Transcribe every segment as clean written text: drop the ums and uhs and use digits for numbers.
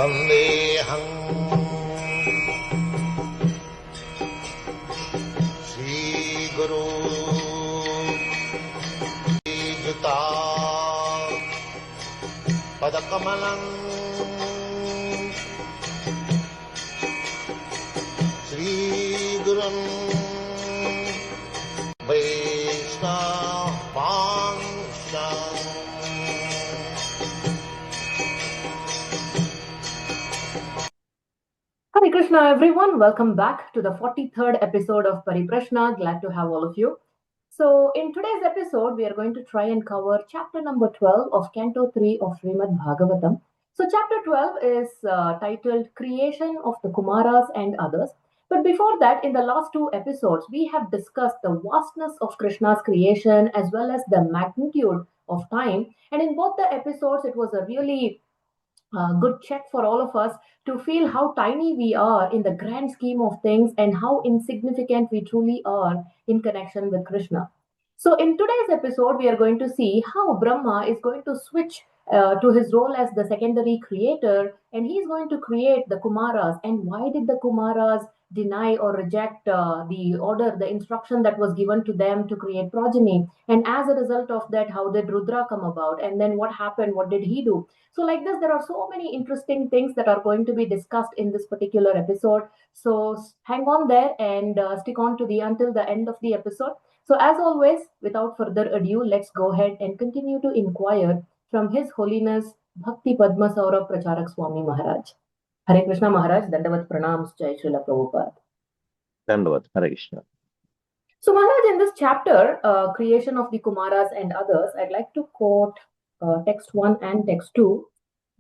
Vandeham Shri Guru Juta Padakamalam Shri Gurum Vaishnavamsam. Hare Krishna, everyone. Welcome back to the 43rd episode of Paripraśna. Glad to have all of you. So, in today's episode, we are going to try and cover chapter number 12 of Canto 3 of Srimad Bhagavatam. So, chapter 12 is titled Creation of the Kumaras and Others. But before that, in the last two episodes, we have discussed the vastness of Krishna's creation as well as the magnitude of time. And in both the episodes, it was a really good check for all of us to feel how tiny we are in the grand scheme of things and how insignificant we truly are in connection with Krishna. So, in today's episode, we are going to see how Brahma is going to switch to his role as the secondary creator, and he's going to create the Kumaras. And why did the Kumaras deny or reject the order, the instruction that was given to them to create progeny? And as a result of that, how did Rudra come about? And then what happened? What did he do? So, like this, there are so many interesting things that are going to be discussed in this particular episode. So, hang on there and stick on to the until the end of the episode. So, as always, without further ado, let's go ahead and continue to inquire from His Holiness Bhakti Padma Saurabh Pracharak Swami Maharaj. Hare Krishna Maharaj, Dandavat Pranams, Jai Srila Prabhupada. Dandavat, Hare Krishna. So, Maharaj, in this chapter, Creation of the Kumaras and Others, I'd like to quote text 1 and text 2.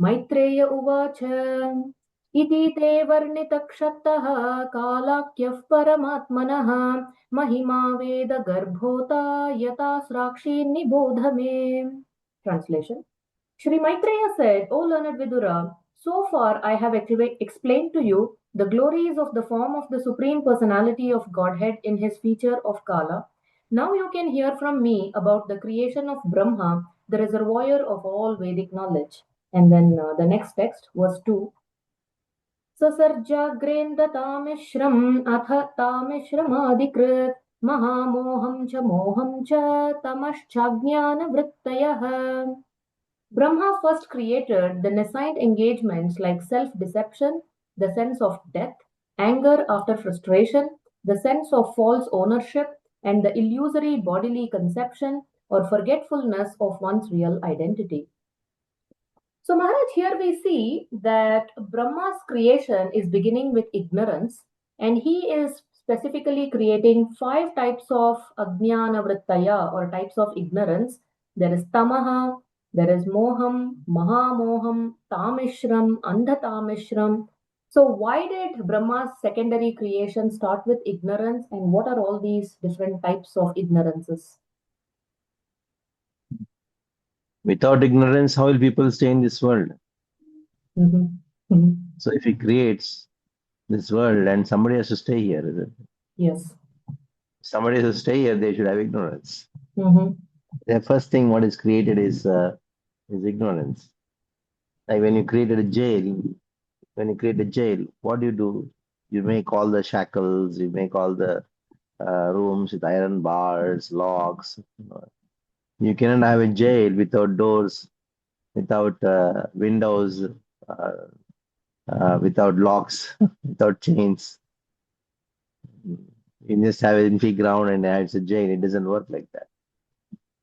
Maitreya uvacha iti te varnitakshattah kalakyah paramatmanah mahima veda garbhota yata srakshi nibodhame. Translation. Shri Maitreya said, O learned Vidura, so far I have explained to you the glories of the form of the Supreme Personality of Godhead in his feature of Kala. Now you can hear from me about the creation of Brahma, the reservoir of all Vedic knowledge. And then the next text, verse 2. Sasarjagrendataamishram atha taamishramadikrit mahamoham cha moham cha tamaschajnana vrittayah. Brahma first created the nascent engagements like self-deception, the sense of death, anger after frustration, the sense of false ownership, and the illusory bodily conception or forgetfulness of one's real identity. So, Maharaj, here we see that Brahma's creation is beginning with ignorance, and he is specifically creating 5 types of ajnana vrittaya or types of ignorance. There is tamaha, there is moham, mahamoham, tamishram, andhatamishram. So, why did Brahma's secondary creation start with ignorance, and what are all these different types of ignorances? Without ignorance, how will people stay in this world? Mm-hmm. Mm-hmm. So if he creates this world and somebody has to stay here, is it? Yes. Somebody has to stay here, they should have ignorance. Mm-hmm. The first thing what is created is ignorance. Like when you create a jail, what do? You make all the shackles, you make all the rooms with iron bars, locks. You cannot have a jail without doors, without windows, without locks, without chains. You just have an empty ground and it's a jail. It doesn't work like that.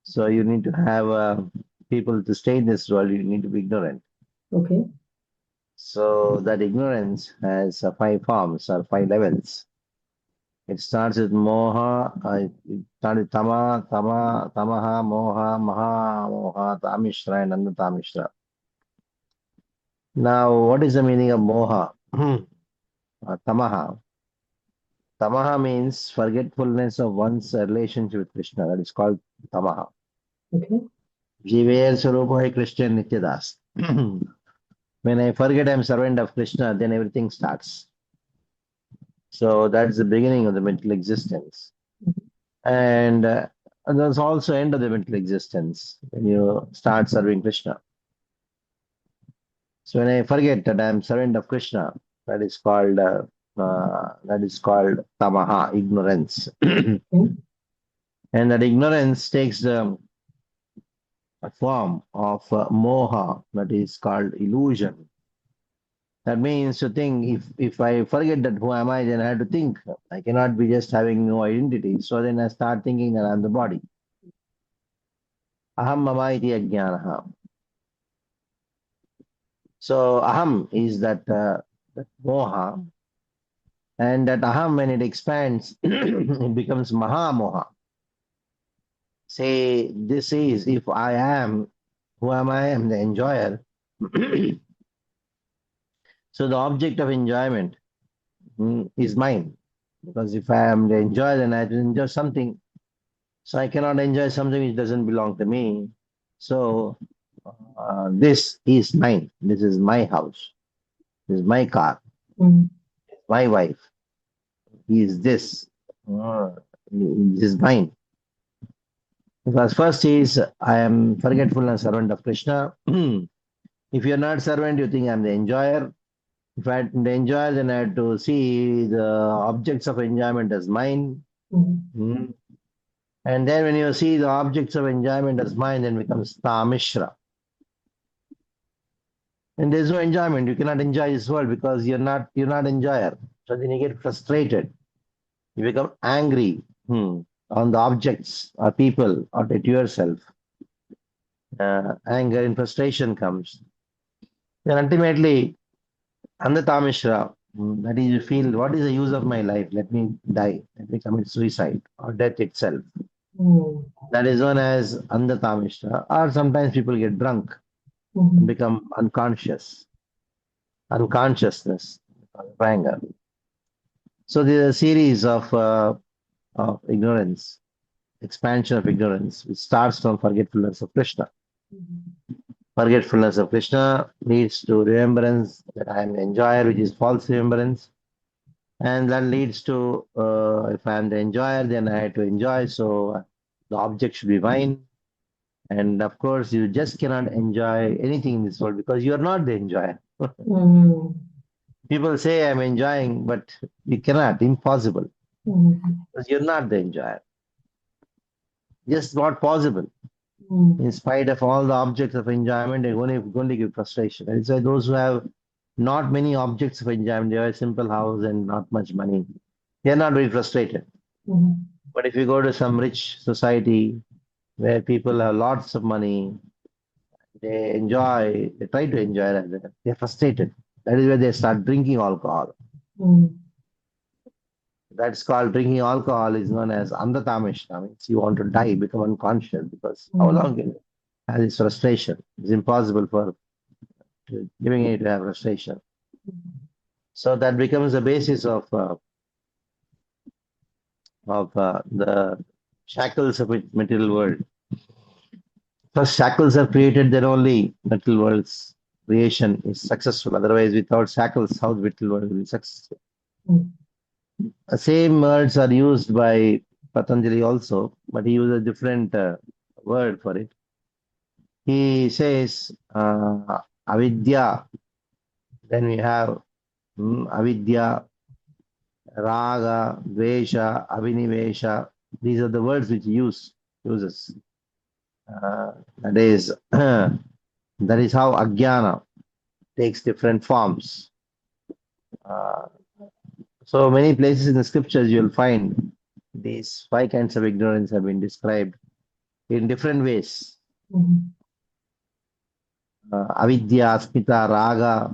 So you need to have people to stay in this world. You need to be ignorant. Okay. So that ignorance has 5 forms or 5 levels. It starts with moha, it starts with tamaha, moha, maha, moha, tamishra, and andatamishra. Now, what is the meaning of moha? Tamaha. Tamaha means forgetfulness of one's relationship with Krishna. That is called tamaha. Okay. Jiver Swarupa Krishna Nityadas. When I forget I'm servant of Krishna, then everything starts. So that's the beginning of the mental existence. And there's also end of the mental existence when you start serving Krishna. So when I forget that I am servant of Krishna, that is called tamaha, ignorance. And that ignorance takes the form of moha, that is called illusion. That means to think, if I forget that who am I, then I have to think. I cannot be just having no identity. So then I start thinking that I'm the body. Aham mama iti ajnanaha. So aham is that moha, and that aham, when it expands, it becomes mahamoha. Say, this is, if I am, who am I? I am the enjoyer. So the object of enjoyment is mine. Because if I am the enjoyer, then I have to enjoy something. So I cannot enjoy something which doesn't belong to me. So this is mine. This is my house. This is my car. My wife. He is this. This is mine. Because first is, I am forgetful and servant of Krishna. If you're not servant, you think I'm the enjoyer. If I'm the enjoyer, then I have to see the objects of enjoyment as mine. And then when you see the objects of enjoyment as mine, then becomes tamishra. And there's no enjoyment. You cannot enjoy this world because you're not enjoyer. So then you get frustrated. You become angry on the objects or people or at yourself. Anger and frustration comes. Then ultimately, Andatamishra, that is, you feel, what is the use of my life? Let me die. Let me commit suicide or death itself. That is known as Andatamishra. Or sometimes people get drunk and become unconscious. Unconsciousness of anger. So there's a series of ignorance, expansion of ignorance, which starts from forgetfulness of Krishna. Forgetfulness of Krishna leads to remembrance that I am the enjoyer, which is false remembrance. And that leads to, if I am the enjoyer, then I have to enjoy. So the object should be mine. And of course, you just cannot enjoy anything in this world because you are not the enjoyer. People say I'm enjoying, but you cannot, impossible. Because you're not the enjoyer. Just not possible. In spite of all the objects of enjoyment, they're going to give frustration. And so those who have not many objects of enjoyment, they have a simple house and not much money, they're not very frustrated. But if you go to some rich society where people have lots of money, they try to enjoy, they're frustrated. That is where they start drinking alcohol. That's called drinking alcohol, is known as andatamishna. Means you want to die, become unconscious, because how long can you have this frustration? It's impossible for living it to have frustration. So that becomes the basis of the shackles of material world. First shackles are created, then only material world's creation is successful. Otherwise, without shackles, how the material world will be successful? The same words are used by Patanjali also, but he uses a different word for it. He says avidya, then we have avidya, raga, dvesha, abhinivesha. These are the words which he uses. That is how ajnana takes different forms. So many places in the scriptures you will find these 5 kinds of ignorance have been described in different ways. Avidya, asmita, raga,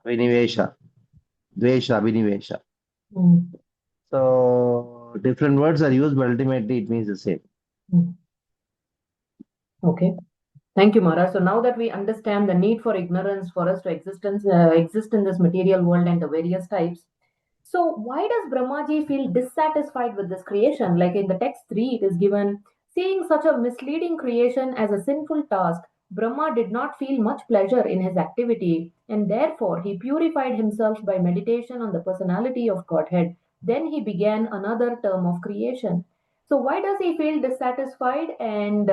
vinivesha, dvesha, vinivesha. So different words are used, but ultimately it means the same. Okay. Thank you, Mara. So now that we understand the need for ignorance for us to exist in this material world and the various types, so why does Brahmaji feel dissatisfied with this creation? Like in the text 3, it is given, seeing such a misleading creation as a sinful task, Brahma did not feel much pleasure in his activity, and therefore he purified himself by meditation on the personality of Godhead. Then he began another term of creation. So why does he feel dissatisfied, and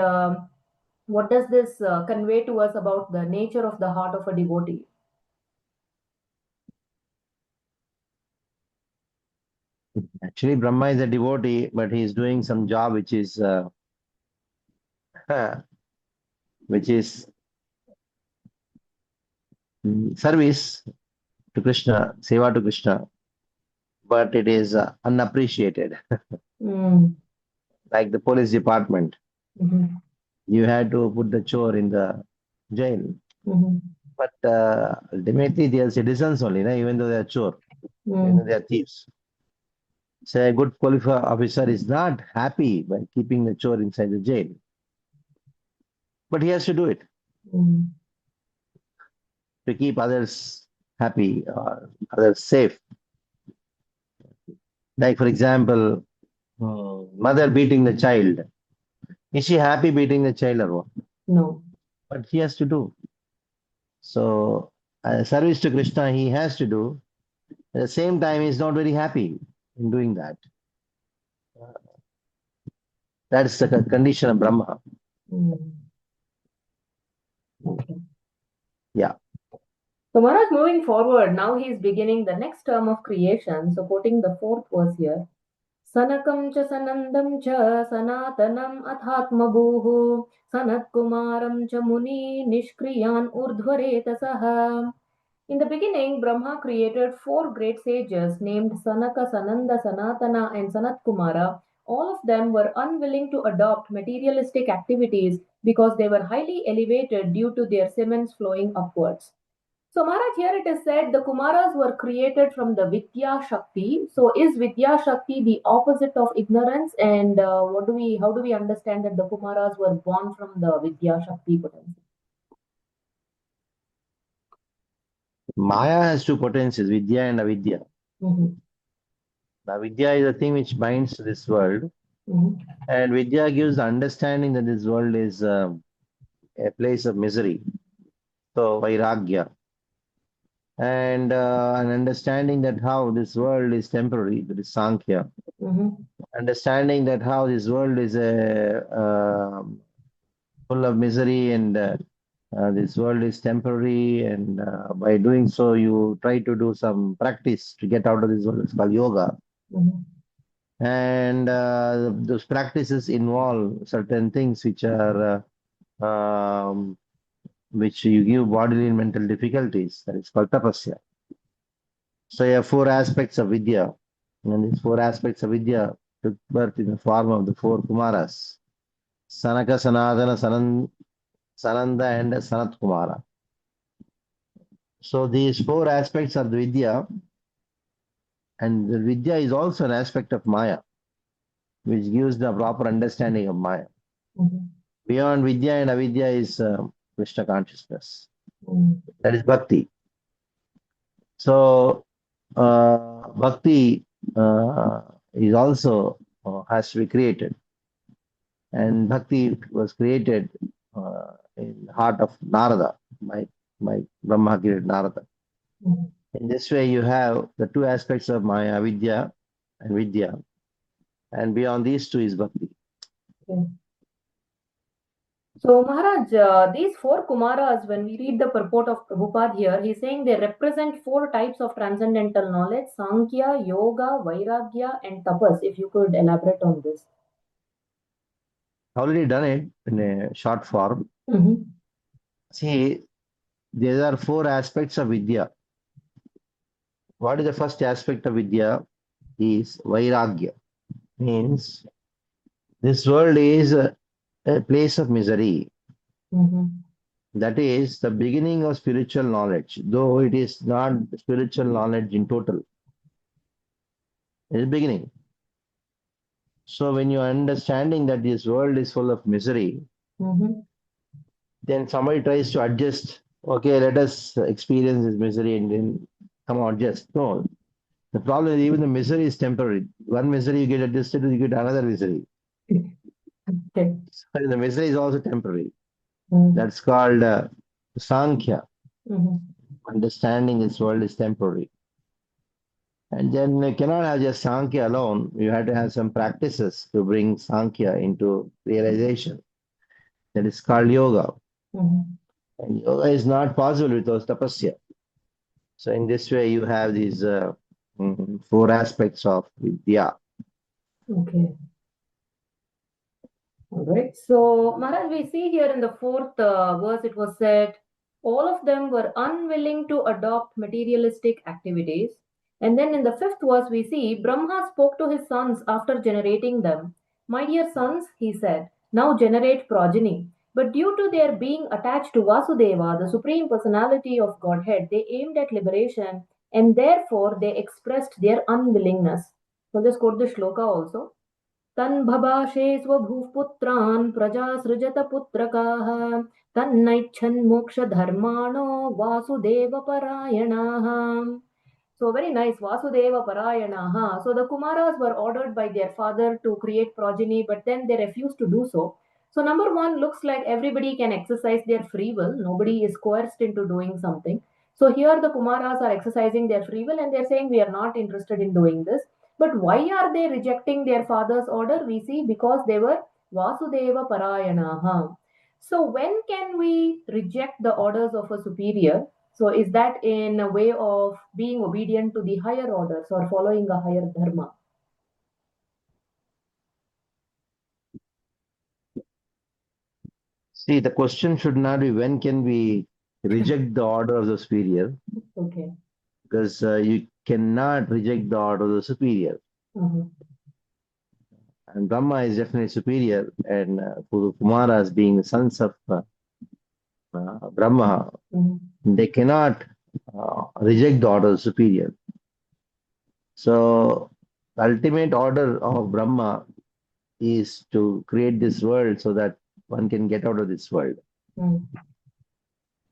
What does this convey to us about the nature of the heart of a devotee? Actually, Brahma is a devotee, but he is doing some job which is service to Krishna, seva to Krishna, but it is unappreciated. Mm. Like the police department, Mhm. you had to put the chore in the jail, Mhm. but ultimately they are citizens only, na? Even though they are chore, even though Mm. they are thieves. So a good police officer is not happy by keeping the chore inside the jail, but he has to do it Mm. to keep others happy or others safe. Like for example, mother beating the child. Is she happy beating the child or what? No. But he has to do. So service to Krishna he has to do. At the same time, he's not very happy in doing that. That's the condition of Brahma. Mm. Okay. Yeah. So Maharaj, moving forward, now he is beginning the next term of creation. So quoting the fourth verse here. Sanakam cha sanandam cha sanatanam athatmabhuhu sanatkumaram cha muni nishkriyan urdhvaretasah. In the beginning, Brahma created four great sages named Sanaka, Sananda, Sanatana, and Sanatkumara. All of them were unwilling to adopt materialistic activities because they were highly elevated due to their semens flowing upwards. So, Maharaj, here it is said the Kumaras were created from the Vidya Shakti. So, is Vidya Shakti the opposite of ignorance? And how do we understand that the Kumaras were born from the Vidya Shakti potential? Maya has two potencies, Vidya and Avidya. Mhm. Now, Vidya is the thing which binds to this world, Mhm. and Vidya gives the understanding that this world is a place of misery. So, Vairagya. And an understanding that how this world is temporary, that is Sankhya. Mhm. Understanding that how this world is full of misery and this world is temporary, and by doing so, you try to do some practice to get out of this world. It's called yoga. Mhm. And those practices involve certain things which you give bodily and mental difficulties. That is called tapasya. So you have four aspects of Vidya, and these four aspects of Vidya took birth in the form of the four Kumaras: Sanaka, Sanatana, Sananda, and Sanat Kumara. So these four aspects are the Vidya, and the Vidya is also an aspect of Maya, which gives the proper understanding of Maya. Mhm. Beyond Vidya and Avidya is Krishna consciousness. Mhm. That is Bhakti. So Bhakti is also has to be created, and Bhakti was created in the heart of Narada by Brahma created Narada. Mhm. In this way, you have the two aspects of Maya, Vidya and Vidya, and beyond these two is Bhakti. Okay. So, Maharaj, these four Kumaras, when we read the purport of Prabhupada here, he's saying they represent four types of transcendental knowledge: Sankhya, Yoga, Vairagya, and Tapas. If you could elaborate on this. Already done it in a short form. Mm-hmm. See, there are four aspects of Vidya. What is the first aspect of Vidya? Is Vairagya. Means this world is a place of misery. Mm-hmm. That is the beginning of spiritual knowledge, though it is not spiritual knowledge in total. It is beginning. So when you are understanding that this world is full of misery, Mm-hmm. then somebody tries to adjust. Okay, let us experience this misery and then come on, adjust. No, the problem is even the misery is temporary. One misery you get adjusted to, you get another misery. Okay. So the misery is also temporary. Mm-hmm. That's called Sankhya. Mm-hmm. Understanding this world is temporary. And then you cannot have just Sankhya alone. You have to have some practices to bring Sankhya into realization. That is called yoga. Mhm. And yoga is not possible without tapasya. So in this way, you have these four aspects of vidya. Okay. All right. So, Maharaj, we see here in the fourth verse, it was said, all of them were unwilling to adopt materialistic activities. And then in the fifth verse, we see Brahma spoke to his sons after generating them. My dear sons, he said, now generate progeny. But due to their being attached to Vasudeva, the Supreme Personality of Godhead, they aimed at liberation and therefore they expressed their unwillingness. So, just quote the shloka also. तन्भभाषे स्वभूपुत्रान् प्रजासृजत पुत्रकाः तन्नैच्छन् मोक्षधर्माणो वासुदेवपरायणाः. So very nice, Vasudeva Parayanaha. So the Kumaras were ordered by their father to create progeny, but then they refused to do so. So number one, looks like everybody can exercise their free will. Nobody is coerced into doing something. So here the Kumaras are exercising their free will and they're saying we are not interested in doing this. But why are they rejecting their father's order? We see because they were Vasudeva Parayanaha. So when can we reject the orders of a superior? So is that in a way of being obedient to the higher orders or following a higher dharma? See, the question should not be when can we reject the order of the superior, Okay. because you cannot reject the order of the superior. Mhm. And Brahma is definitely superior, and for the Kumaras being the sons of Brahma, Mhm. they cannot reject the order of the superior. So, the ultimate order of Brahma is to create this world so that one can get out of this world. Mhm.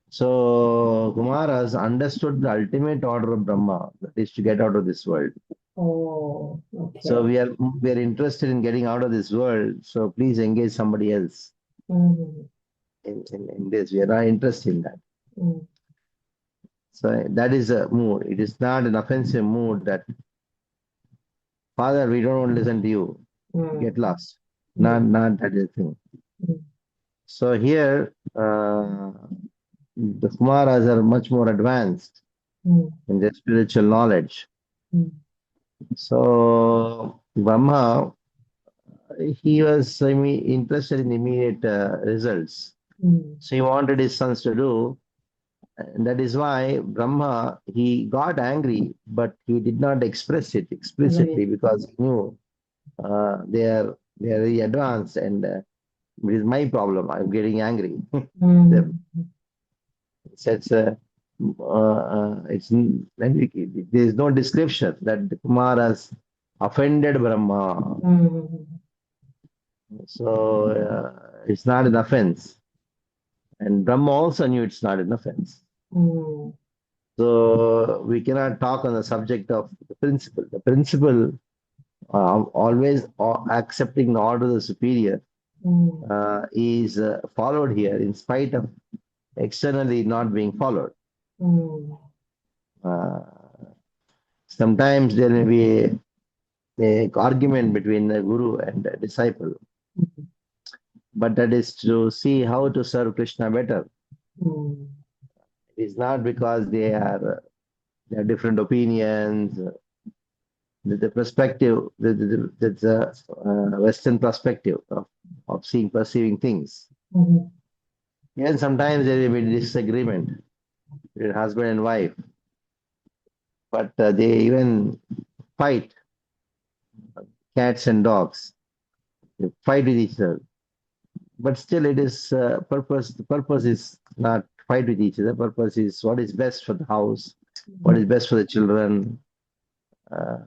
So Kumaras understood the ultimate order of Brahma, that is to get out of this world. Oh, So okay. we are interested in getting out of this world. So please engage somebody else Mhm. in this. We are not interested in that. Mhm. So that is a mood. It is not an offensive mood that, Father, we don't want to listen to you. Get Mhm. lost. Not that is the thing. Mhm. So here the Kumaras are much more advanced Mhm. in their spiritual knowledge. Mhm. So Brahma, he was interested in immediate results. Mhm. So he wanted his sons to do, and that is why Brahma, he got angry, but he did not express it explicitly Right. because he knew they are very advanced, and it is my problem. I'm getting angry. Mhm. There is no description that the Kumaras offended Brahma. Mhm. So it's not an offense. And Brahma also knew it's not an offense. Mhm. So we cannot talk on the subject of the principle. The principle, always accepting the order of the superior, Mhm. is followed here in spite of externally not being followed. Mhm. Uh, Sometimes there may be a argument between the guru and the disciple, but that is to see how to serve Krishna better. Mhm. It is not because they have different opinions. The perspective, the Western perspective of perceiving things. Mhm. Even sometimes there will be disagreement between husband and wife, but they even fight, cats and dogs. They fight with each other. But still, it is purpose. The purpose is not fight with each other. Purpose is what is best for the house, what is best for the children. Uh,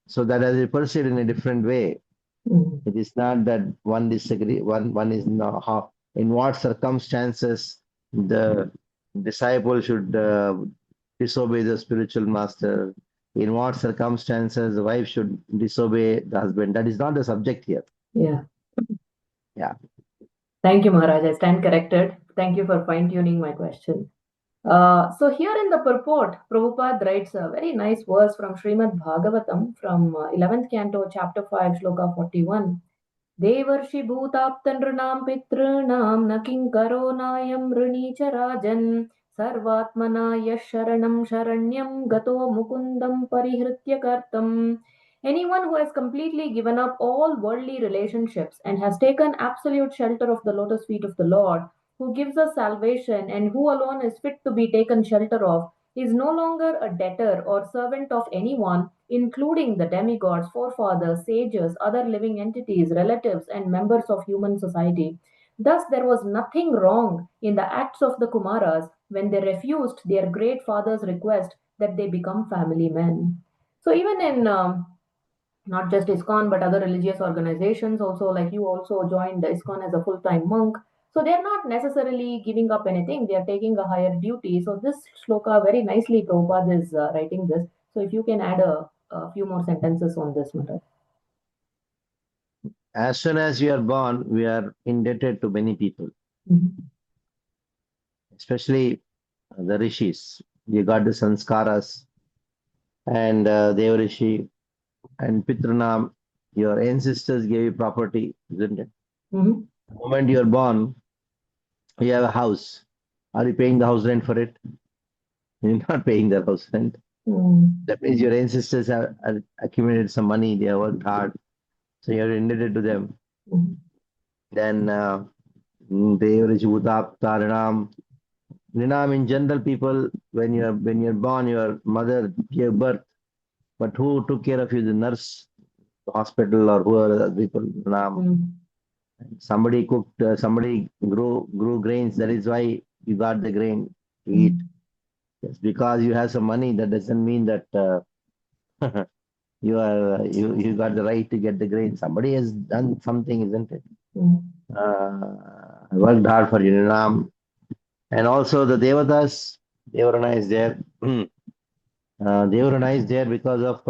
so that as we perceive in a different way. Mhm. It is not that one disagree. One is not how in what circumstances the disciple should disobey the spiritual master. In what circumstances the wife should disobey the husband. That is not the subject here. Yeah. Yeah. Thank you, Maharaj. I stand corrected. Thank you for fine-tuning my question. So here in the purport, Prabhupada writes a very nice verse from Srimad Bhagavatam from 11th Canto, chapter 5, shloka 41. Devarshi bhutaptanranam pitranam na kinkaro nayam rani cha rajan sarvatmana yasharanam sharanyam gato mukundam parihritya kartam. Anyone who has completely given up all worldly relationships and has taken absolute shelter of the lotus feet of the Lord, who gives us salvation and who alone is fit to be taken shelter of, is no longer a debtor or servant of anyone, including the demigods, forefathers, sages, other living entities, relatives, and members of human society. Thus, there was nothing wrong in the acts of the Kumaras when they refused their great father's request that they become family men. So, even in not just ISKCON but other religious organizations also, like you also joined the ISKCON as a full-time monk. So they're not necessarily giving up anything, they are taking a higher duty. So this shloka very nicely Prabhupada is writing this. So if you can add a few more sentences on this matter. As soon as we are born, we are indebted to many people, especially the rishis. You got the sanskaras and Deva Rishi and Pitranam. Your ancestors gave you property, isn't it? Mm-hmm. The moment you are born, you have a house. Are you paying the house rent for it? You're not paying the house rent. That means your ancestors have accumulated some money, they have worked hard, so you're indebted to them. Then Devariji Utap Taranam. Ninam, in general, people, when you're born, your mother gave birth, but who took care of you? The nurse, the hospital, or whoever the people. Ninam. Somebody cooked, somebody grew grains. That is why you got the grain to eat. Just because you have some money, that doesn't mean that you got the right to get the grain. Somebody has done something, isn't it? Worked hard for you, Ninam. And also the Devatas, Devarana is there. Devarana is there because of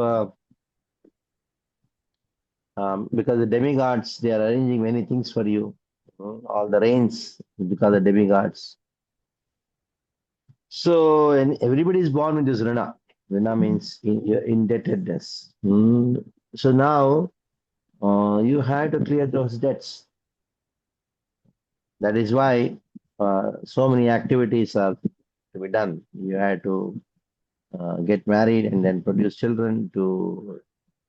because the demigods, they are arranging many things for you. All the rains because of demigods. So and everybody is born with this Rana. Rana means indebtedness. So now you have to clear those debts. That is why so many activities are to be done. You have to get married and then produce children to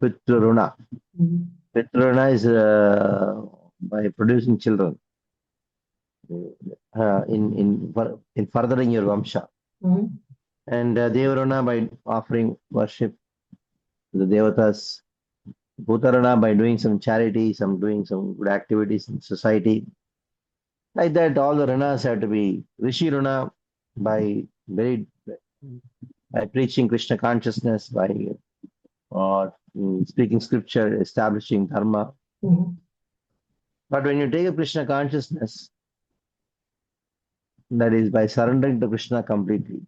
Pitruna. Pitruna is by producing children in furthering your Vamsha. And Devarana by offering worship to the Devatas. Bhutarana by doing some charity, doing some good activities in society. Like that, all the Ranas have to be Rishi Rana by preaching Krishna consciousness, by speaking scripture, establishing dharma. But when you take a Krishna consciousness, that is by surrendering to Krishna completely.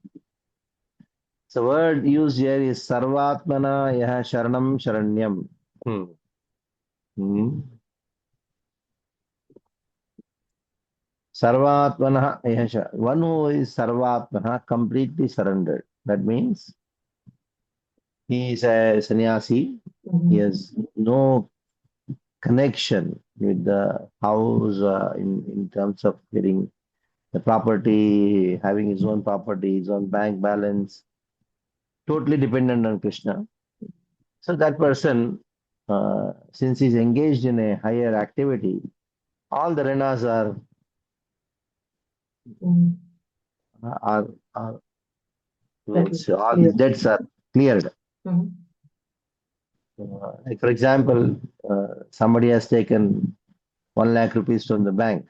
So word used here is Sarvatmana Yaha Sharanam Sharanyam. Sarvatmana Yaha. One who is Sarvatmana, completely surrendered. That means he is a sannyasi. He has no connection with the house in terms of getting the property, having his own property, his own bank balance, totally dependent on Krishna. So that person, since he's engaged in a higher activity, all the renas are all the debts are cleared. Like for example, somebody has taken 1 lakh rupees from the bank.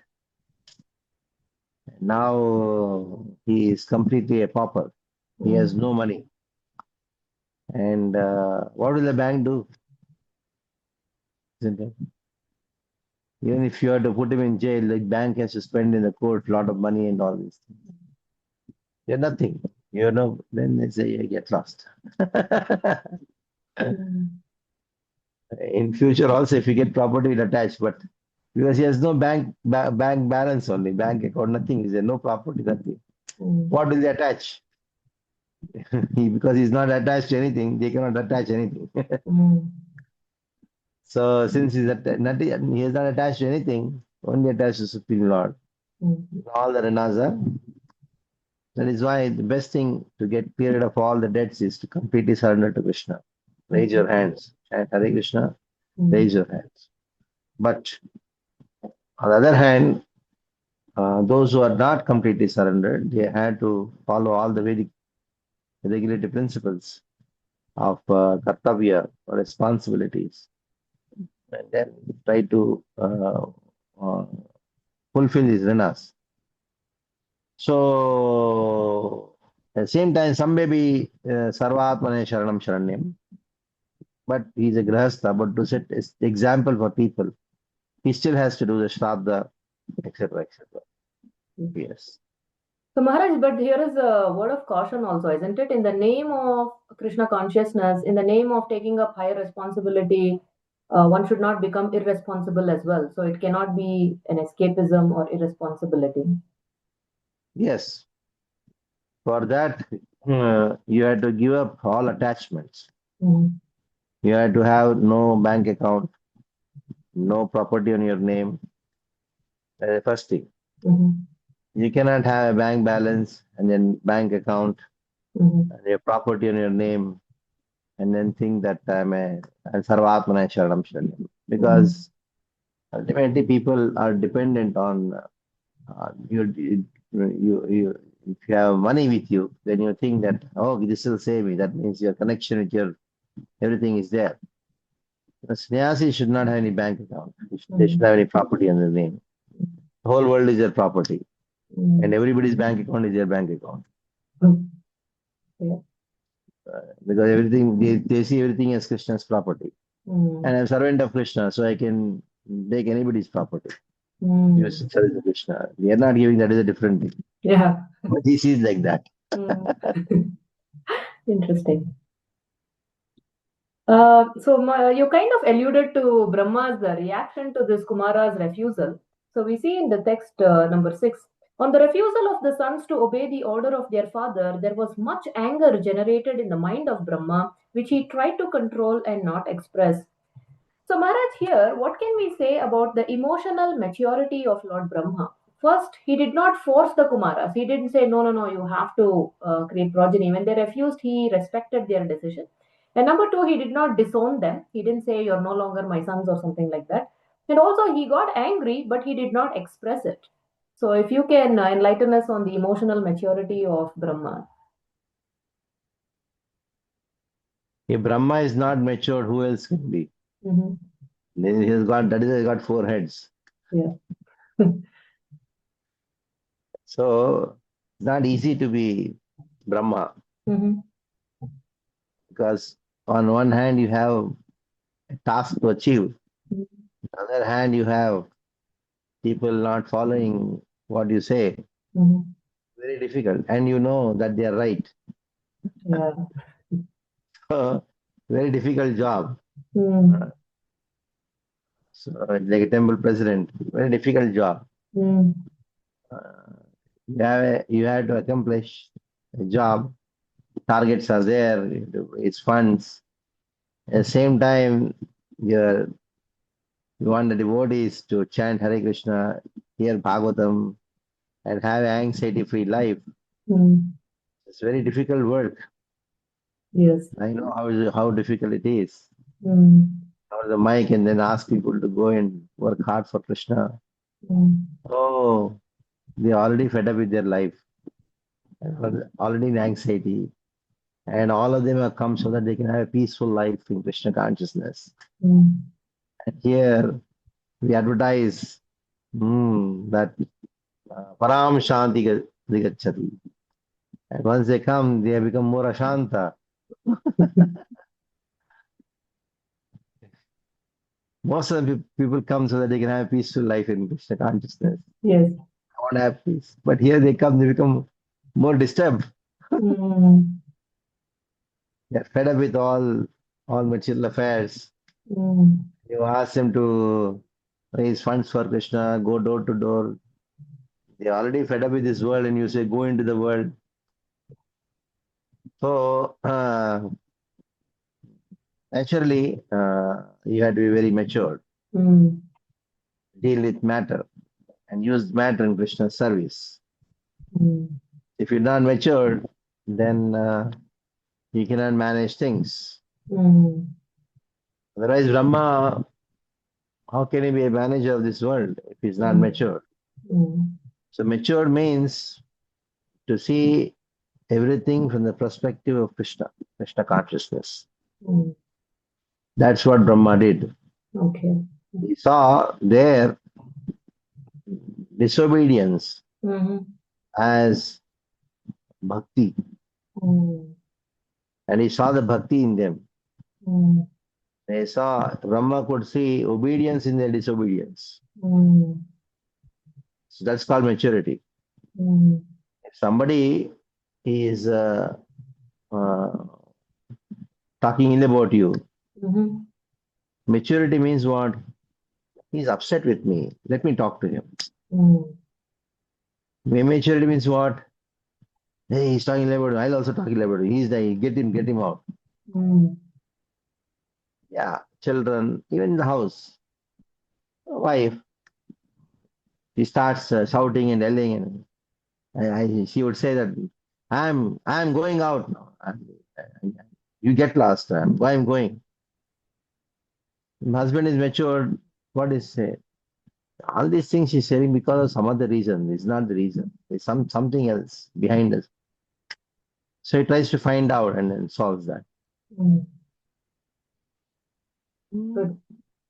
Now he is completely a pauper. He has no money. And what will the bank do? Isn't it? Even if you are to put him in jail, the bank has to spend in the court a lot of money and all these things. You're nothing. You know, then they say you get lost. In future also, if you get property, it attached, but because he has no bank balance only, bank account, nothing. Is there no property, nothing? What will they attach? Because he's not attached to anything, they cannot attach anything. So since he is not attached to anything, only attached to Supreme Lord. All the renas are. That is why the best thing to get cleared of all the debts is to completely surrender to Krishna. Raise your hands. Chant Hare Krishna, raise your hands. But on the other hand, those who are not completely surrendered, they had to follow all the Vedic regulative principles of kartavya or responsibilities, and then try to fulfill these renas. So at the same time, some may be sarvatmane sharanam sharanyam, but he's a grahastha, but to set example for people, he still has to do the shraddha, etc., etc. Yes. So Maharaj, but here is a word of caution also, isn't it? In the name of Krishna consciousness, in the name of taking up higher responsibility, one should not become irresponsible as well. So it cannot be an escapism or irresponsibility. Yes. For that, you had to give up all attachments. You had to have no bank account, no property on your name. That's the first thing. You cannot have a bank balance and then bank account and your property on your name and then think that I'm a sarvatmana sharanam sharanam. Because ultimately people are dependent on you. If you have money with you, then you think that, oh, this will save me. That means your connection with your everything is there. The sannyasi should not have any bank account. They should have any property on their name. The whole world is their property. And everybody's bank account is their bank account. Because everything they see everything as Krishna's property. And I'm a servant of Krishna, so I can take anybody's property. Use it service of Krishna. We are not giving that is a different thing. Yeah. But he sees like that. Interesting. You kind of alluded to Brahma's reaction to this Kumara's refusal. So we see in the text number 6, on the refusal of the sons to obey the order of their father, there was much anger generated in the mind of Brahma, which he tried to control and not express. So Maharaj, here, what can we say about the emotional maturity of Lord Brahma? First, he did not force the Kumaras. He didn't say, no, you have to create progeny. When they refused, he respected their decision. And number two, he did not disown them. He didn't say, you're no longer my sons or something like that. And also, he got angry, but he did not express it. So if you can enlighten us on the emotional maturity of Brahma. If Brahma is not matured, who else can be? He has got 4 heads. Yeah. So it's not easy to be Brahma. Because on one hand you have a task to achieve. On the other hand you have people not following what you say. Very difficult. And you know that they are right. Yeah. So very difficult job. So like a temple president, very difficult job. You have to accomplish a job. Targets are there. It's funds. At the same time, you want the devotees to chant Hare Krishna, hear Bhagavatam, and have an anxiety-free life. It's very difficult work. Yes. I know how difficult it is. Over the mic and then ask people to go and work hard for Krishna. Oh, they're already fed up with their life, already in anxiety. And all of them have come so that they can have a peaceful life in Krishna consciousness. And here we advertise that Param Shanti Digachati. And once they come, they have become more Ashanta. Most of the people come so that they can have a peaceful life in Krishna consciousness. Yes. I want to have peace. But here they come, they become more disturbed. They're fed up with all material affairs. You ask them to raise funds for Krishna, go door to door. They're already fed up with this world and you say, go into the world. So, Naturally, you have to be very mature, Mm. deal with matter, and use matter in Krishna's service. Mm. If you're not matured, then you cannot manage things. Mm. Otherwise, Brahma, how can he be a manager of this world if he's not Mm. mature? Mm. So mature means to see everything from the perspective of Krishna, Krishna consciousness. Mm. That's what Brahma did. Okay. He saw their disobedience Mm-hmm. as bhakti, Mm. and he saw the bhakti in them. Mm. They saw, Brahma could see obedience in their disobedience. Mm. So that's called maturity. Mm. If somebody is uh, talking ill about you, Mm-hmm. maturity means what? He's upset with me. Let me talk to him. Mm. Maturity means what? Hey, he's talking ill about you. I'll also talk ill about you. He's the get him out. Mm. Yeah, children, even in the house, wife, she starts shouting and yelling, and she would say that I'm going out now. You get lost. Why I'm going? My husband is matured. What is say? All these things she's saying because of some other reason. It's not the reason. There's something else behind us. So he tries to find out and then solves that. Mm. Good.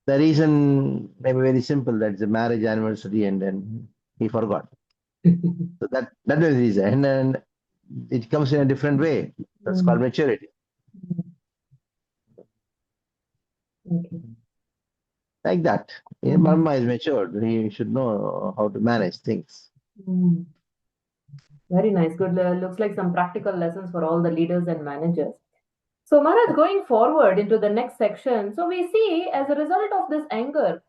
The reason may be very simple. That's the marriage anniversary, and then he forgot. So that is the reason. And then it comes in a different way. That's called Mm. maturity. Okay. Like that. Mm-hmm. Brahma is matured. He should know how to manage things. Mm. Very nice. Good. Looks like some practical lessons for all the leaders and managers. So, Maharaj, going forward into the next section, so we see as a result of this anger,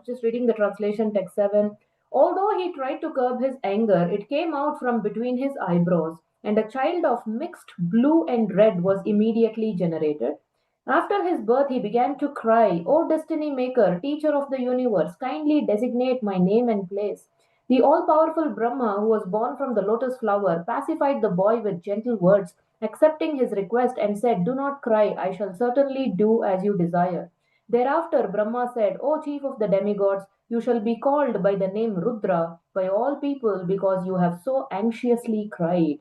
just reading the translation text 7, although he tried to curb his anger, it came out from between his eyebrows, and a child of mixed blue and red was immediately generated. After his birth, he began to cry, O destiny maker, teacher of the universe, kindly designate my name and place. The all powerful Brahma, who was born from the lotus flower, pacified the boy with gentle words, accepting his request, and said, Do not cry, I shall certainly do as you desire. Thereafter, Brahma said, O chief of the demigods, you shall be called by the name Rudra by all people because you have so anxiously cried.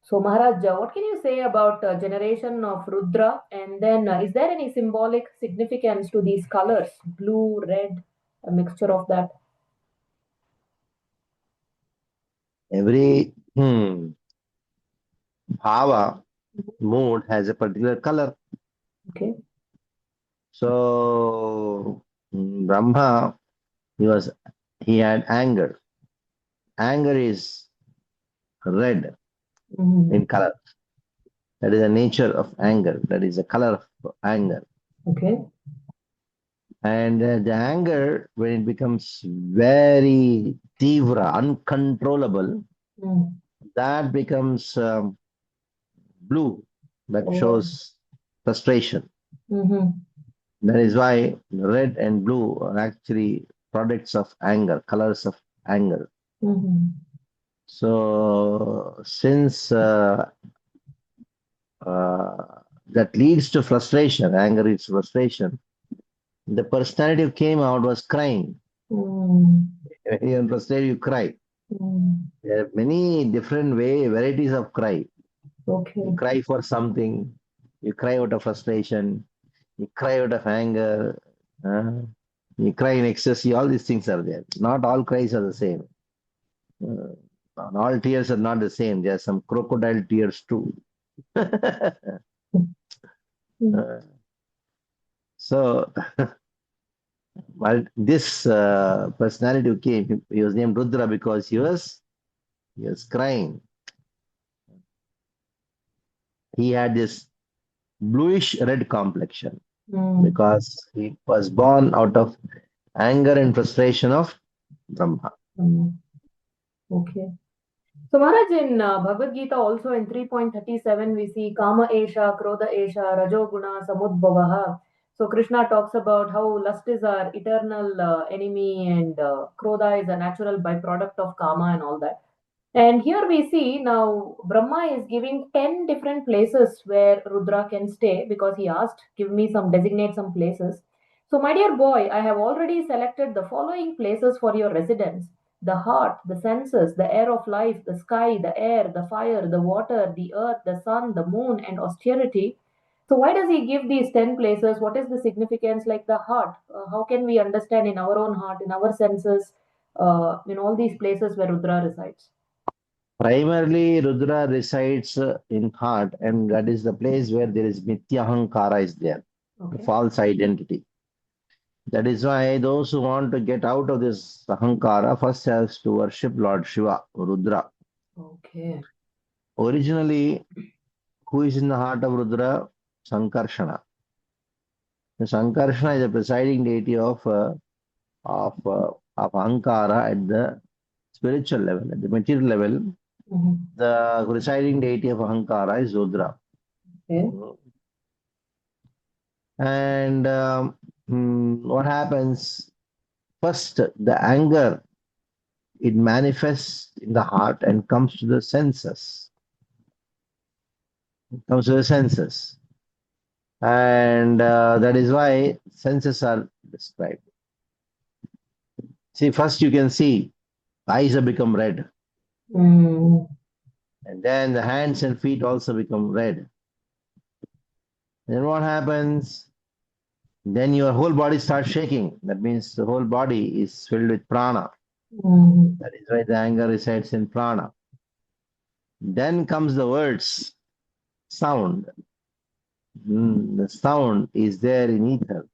So, Maharaj, what can you say about generation of Rudra? And then, is there any symbolic significance to these colors, blue, red, a mixture of that? Every bhava, mood has a particular color. Okay. So Brahma, he had anger. Anger is red Mhm. in color. That is the nature of anger. That is the color of anger. Okay. And the anger, when it becomes very tivra, uncontrollable, Mm. that becomes blue. That Oh. shows frustration. Mm-hmm. That is why red and blue are actually products of anger, colors of anger. Mm-hmm. So, since that leads to frustration, anger is frustration, the personality who came out was crying. Mm. When you're frustrated, you cry. Mm. There are many different varieties of cry. Okay. You cry for something, you cry out of frustration, you cry out of anger, uh, you cry in ecstasy, all these things are there. Not all cries are the same. Uh, all tears are not the same. There are some crocodile tears too. Mm. Uh, so, well, this personality who came, he was named Rudra because he was crying. He had this bluish red complexion Mm. because he was born out of anger and frustration of Brahma. Mm. Okay. So Maharaj, in Bhagavad Gita also in 3.37 we see Kama Esha, Krodha Esha, Rajoguna, Samudbhavaha. So Krishna talks about how lust is our eternal enemy and Krodha is a natural byproduct of Kama and all that. And here we see now Brahma is giving 10 different places where Rudra can stay because he asked, give me some, designate some places. So, my dear boy, I have already selected the following places for your residence: the heart, the senses, the air of life, the sky, the air, the fire, the water, the earth, the sun, the moon, and austerity. So, why does he give these 10 places? What is the significance? Like the heart, how can we understand in our own heart, in our senses, in all these places where Rudra resides? Primarily, Rudra resides in heart, and that is the place where there is Mithya Hankara is there, the Okay. false identity. That is why those who want to get out of this Hankara first has to worship Lord Shiva, Rudra. Okay. Originally, who is in the heart of Rudra? Sankarshana. The Sankarshana is the presiding deity of Ankara at the spiritual level. At the material level, the presiding deity of Ankara is Rudra. Okay. And what happens? First, the anger, it manifests in the heart and comes to the senses. It comes to the senses. And that is why senses are described. See, first you can see eyes have become red. Mm. And then the hands and feet also become red. Then what happens? Then your whole body starts shaking. That means the whole body is filled with prana. Mm. That is why the anger resides in prana. Then comes the words, sound. The sound is there in ether.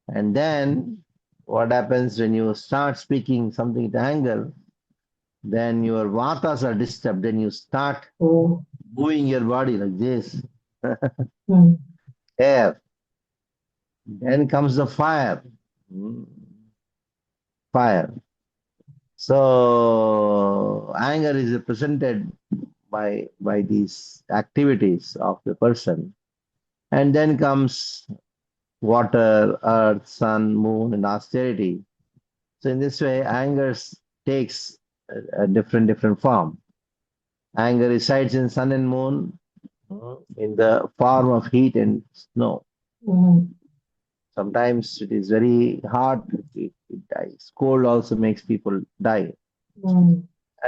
And then what happens when you start speaking something to anger? Then your vatas are disturbed. Then you start moving your body like this. Air. Then comes the fire. Fire. So anger is represented by these activities of the person. And then comes water, earth, sun, moon, and austerity. So in this way, anger takes a different form. Anger resides in sun and moon in the form of heat and snow. Sometimes it is very hot, it dies. Cold also makes people die.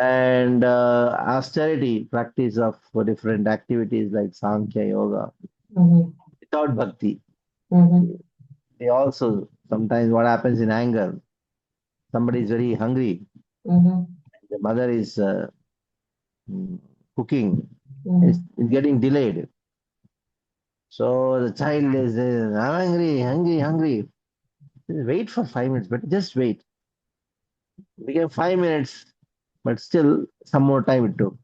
And austerity, practice of different activities like Sankhya Yoga, without bhakti. They also, sometimes what happens in anger, somebody is very hungry, the mother is cooking, it's getting delayed. So the child is, I'm hungry. Wait for 5 minutes, but just wait. Became 5 minutes, but still some more time it took.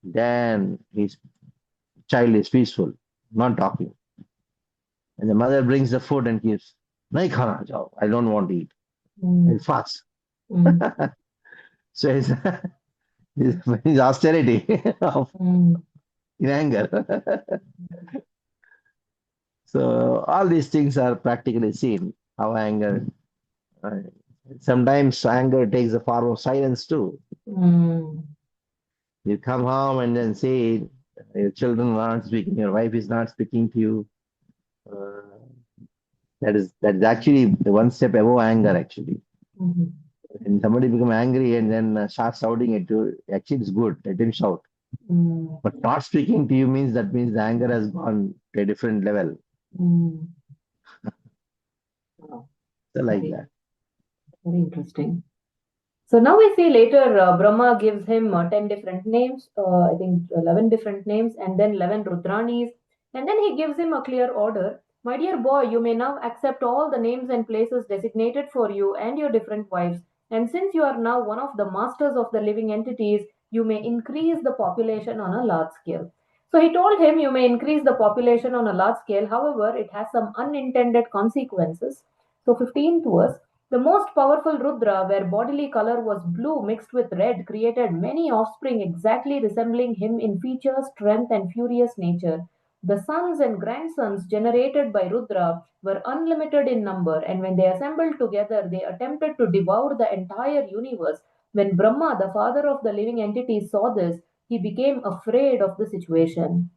Then his child is peaceful, not talking. And the mother brings the food and gives, Nahi khana jao, I don't want to eat. I'll fast. So his austerity of in anger. So all these things are practically seen, how anger, sometimes anger takes the form of silence too. You come home and then say, your children are not speaking, your wife is not speaking to you. That is actually one step above anger actually. When somebody becomes angry and then starts shouting at you, actually it's good, let him shout. But not speaking to you means that means the anger has gone to a different level. So like that. Very interesting. So now we see later Brahma gives him 10 different names, I think 11 different names, and then 11 Rudranis. And then he gives him a clear order. My dear boy, you may now accept all the names and places designated for you and your different wives. And since you are now one of the masters of the living entities, you may increase the population on a large scale. So he told him, you may increase the population on a large scale. However, it has some unintended consequences. So 15th verse. The most powerful Rudra, where bodily color was blue mixed with red, created many offspring exactly resembling him in features, strength, and furious nature. The sons and grandsons generated by Rudra were unlimited in number, and when they assembled together, they attempted to devour the entire universe. When Brahma, the father of the living entities, saw this, he became afraid of the situation.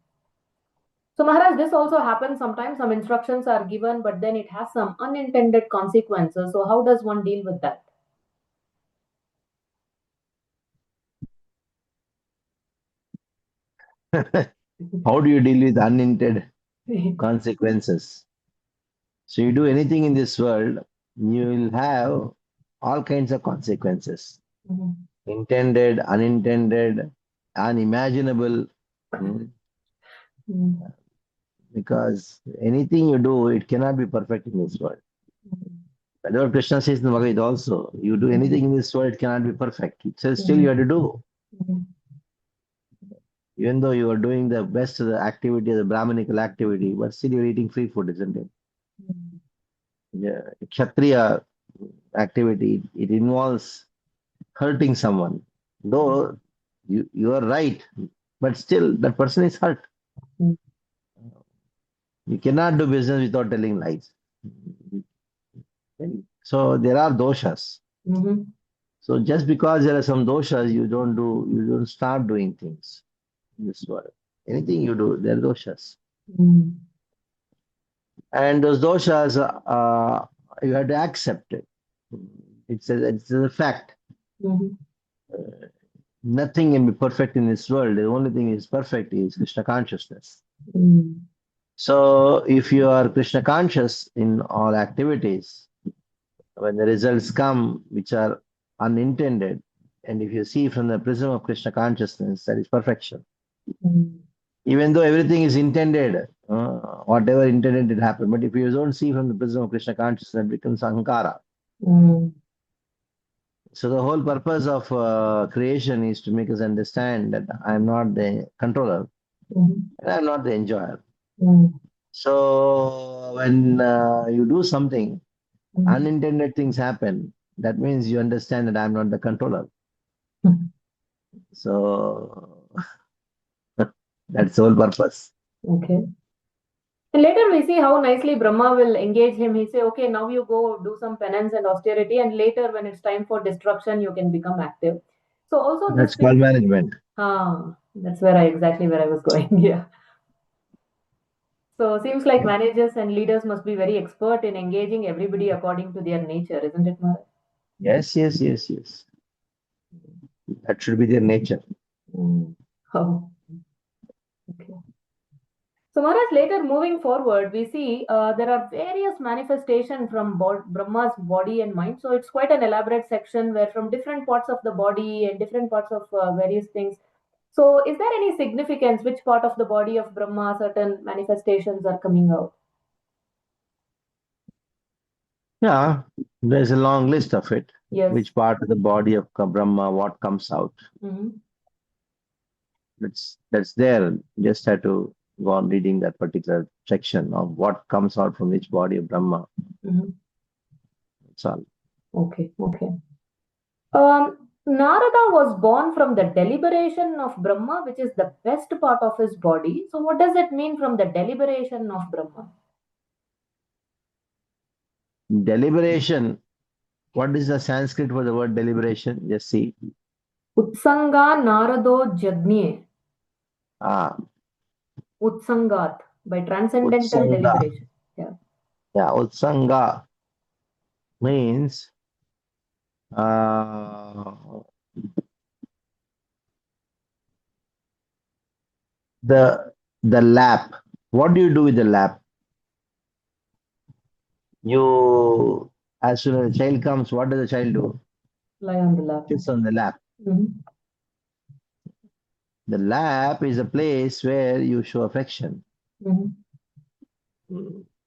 So, Maharaj, this also happens sometimes. Some instructions are given, but then it has some unintended consequences. So, how does one deal with that? How do you deal with unintended consequences? So you do anything in this world, you will have all kinds of consequences. Mhm. Intended, unintended, unimaginable. mm, Mhm. Because anything you do, it cannot be perfect in this world. That's what Krishna says in the Bhagavad Gita also. You do anything in this world, it cannot be perfect. It says still you have to do. Mhm. Even though you are doing the best of the activity, the Brahminical activity, but still you're eating free food, isn't it? Mhm. Yeah. Kshatriya activity, it involves hurting someone. Though you are right, but still that person is hurt. Mhm. You cannot do business without telling lies. So there are doshas. Mhm. So just because there are some doshas, you don't start doing things in this world. Anything you do, there are doshas. Mhm. And those doshas, you have to accept it. It's a fact. Mhm. Nothing can be perfect in this world. The only thing is perfect is Krishna consciousness. Mhm. So if you are Krishna conscious in all activities, when the results come which are unintended, and if you see from the prism of Krishna consciousness, that is perfection. Mhm. Even though everything is intended, whatever intended it happen, but if you don't see from the prism of Krishna consciousness, it becomes ahankara. Mhm. So the whole purpose of creation is to make us understand that I am not the controller Mhm. and I am not the enjoyer. Mhm. So when you do something, Mhm. unintended things happen. That means you understand that I'm not the controller. Mhm. So that's the whole purpose. Okay. And later we see how nicely Brahma will engage him. He say, okay, now you go do some penance and austerity, and later when it's time for destruction, you can become active. So also this That's called thing, management. that's where I exactly where I was going. Yeah. So seems like managers and leaders must be very expert in engaging everybody according to their nature, isn't it, Maharaj? Yes, yes, yes, yes. That should be their nature. Mm. Oh, okay. So, Maharaj, later moving forward, we see there are various manifestations from Brahma's body and mind. So, it's quite an elaborate section where from different parts of the body and different parts of various things. So, is there any significance which part of the body of Brahma certain manifestations are coming out? Yeah, there's a long list of it. Yes. Which part of the body of Brahma, what comes out. Mm-hmm. That's there. Just have to go on reading that particular section of what comes out from which body of Brahma. Mm-hmm. That's all. Okay. Okay. Narada was born from the deliberation of Brahma, which is the best part of his body. So, what does it mean from the deliberation of Brahma? Deliberation. What is the Sanskrit for the word deliberation? Just see. Utsanga Narado Jagniye. Ah, Utsangat by transcendental Utsanga. deliberation. Yeah. Yeah, Utsanga means uh, the lap. What do you do with the lap? You, as soon as the child comes, what does the child do? Lie on the lap. Sits on the lap. Mhm. The lap is a place where you show affection. Mhm.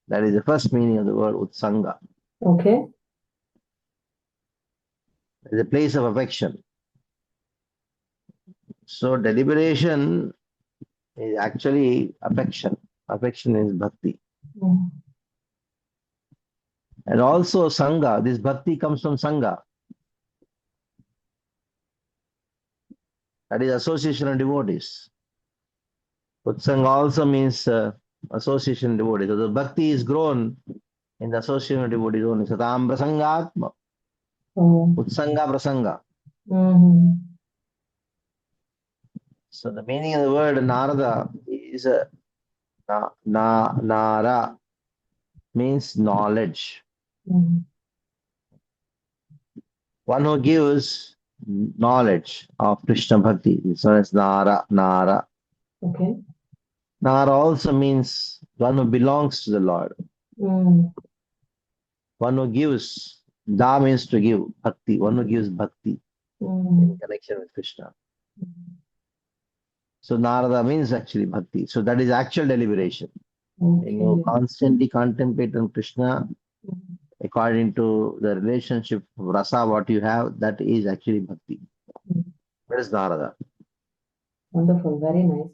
That is the first meaning of the word Utsanga. Okay. It's a place of affection. So deliberation is actually affection. Affection is bhakti. Mhm. And also Sangha, this bhakti comes from Sangha. That is association of devotees. Utsanga also means association of devotees. So the bhakti is grown in the association of devotees only. Satam prasangatma, Oh. utsanga prasanga. Mhm. So the meaning of the word Narada is Nara means knowledge. Mhm. One who gives knowledge of Krishna Bhakti. This one is Nara. Okay. Nara also means one who belongs to the Lord. Mm. One who gives. Da means to give. Bhakti. One who gives bhakti Mm. in connection with Krishna. So Narada means actually bhakti. So that is actual deliberation. When you Okay. constantly contemplate on Krishna, Mhm. according to the relationship of rasa, what you have, that is actually bhakti. Mm. That is Narada. Wonderful. Very nice.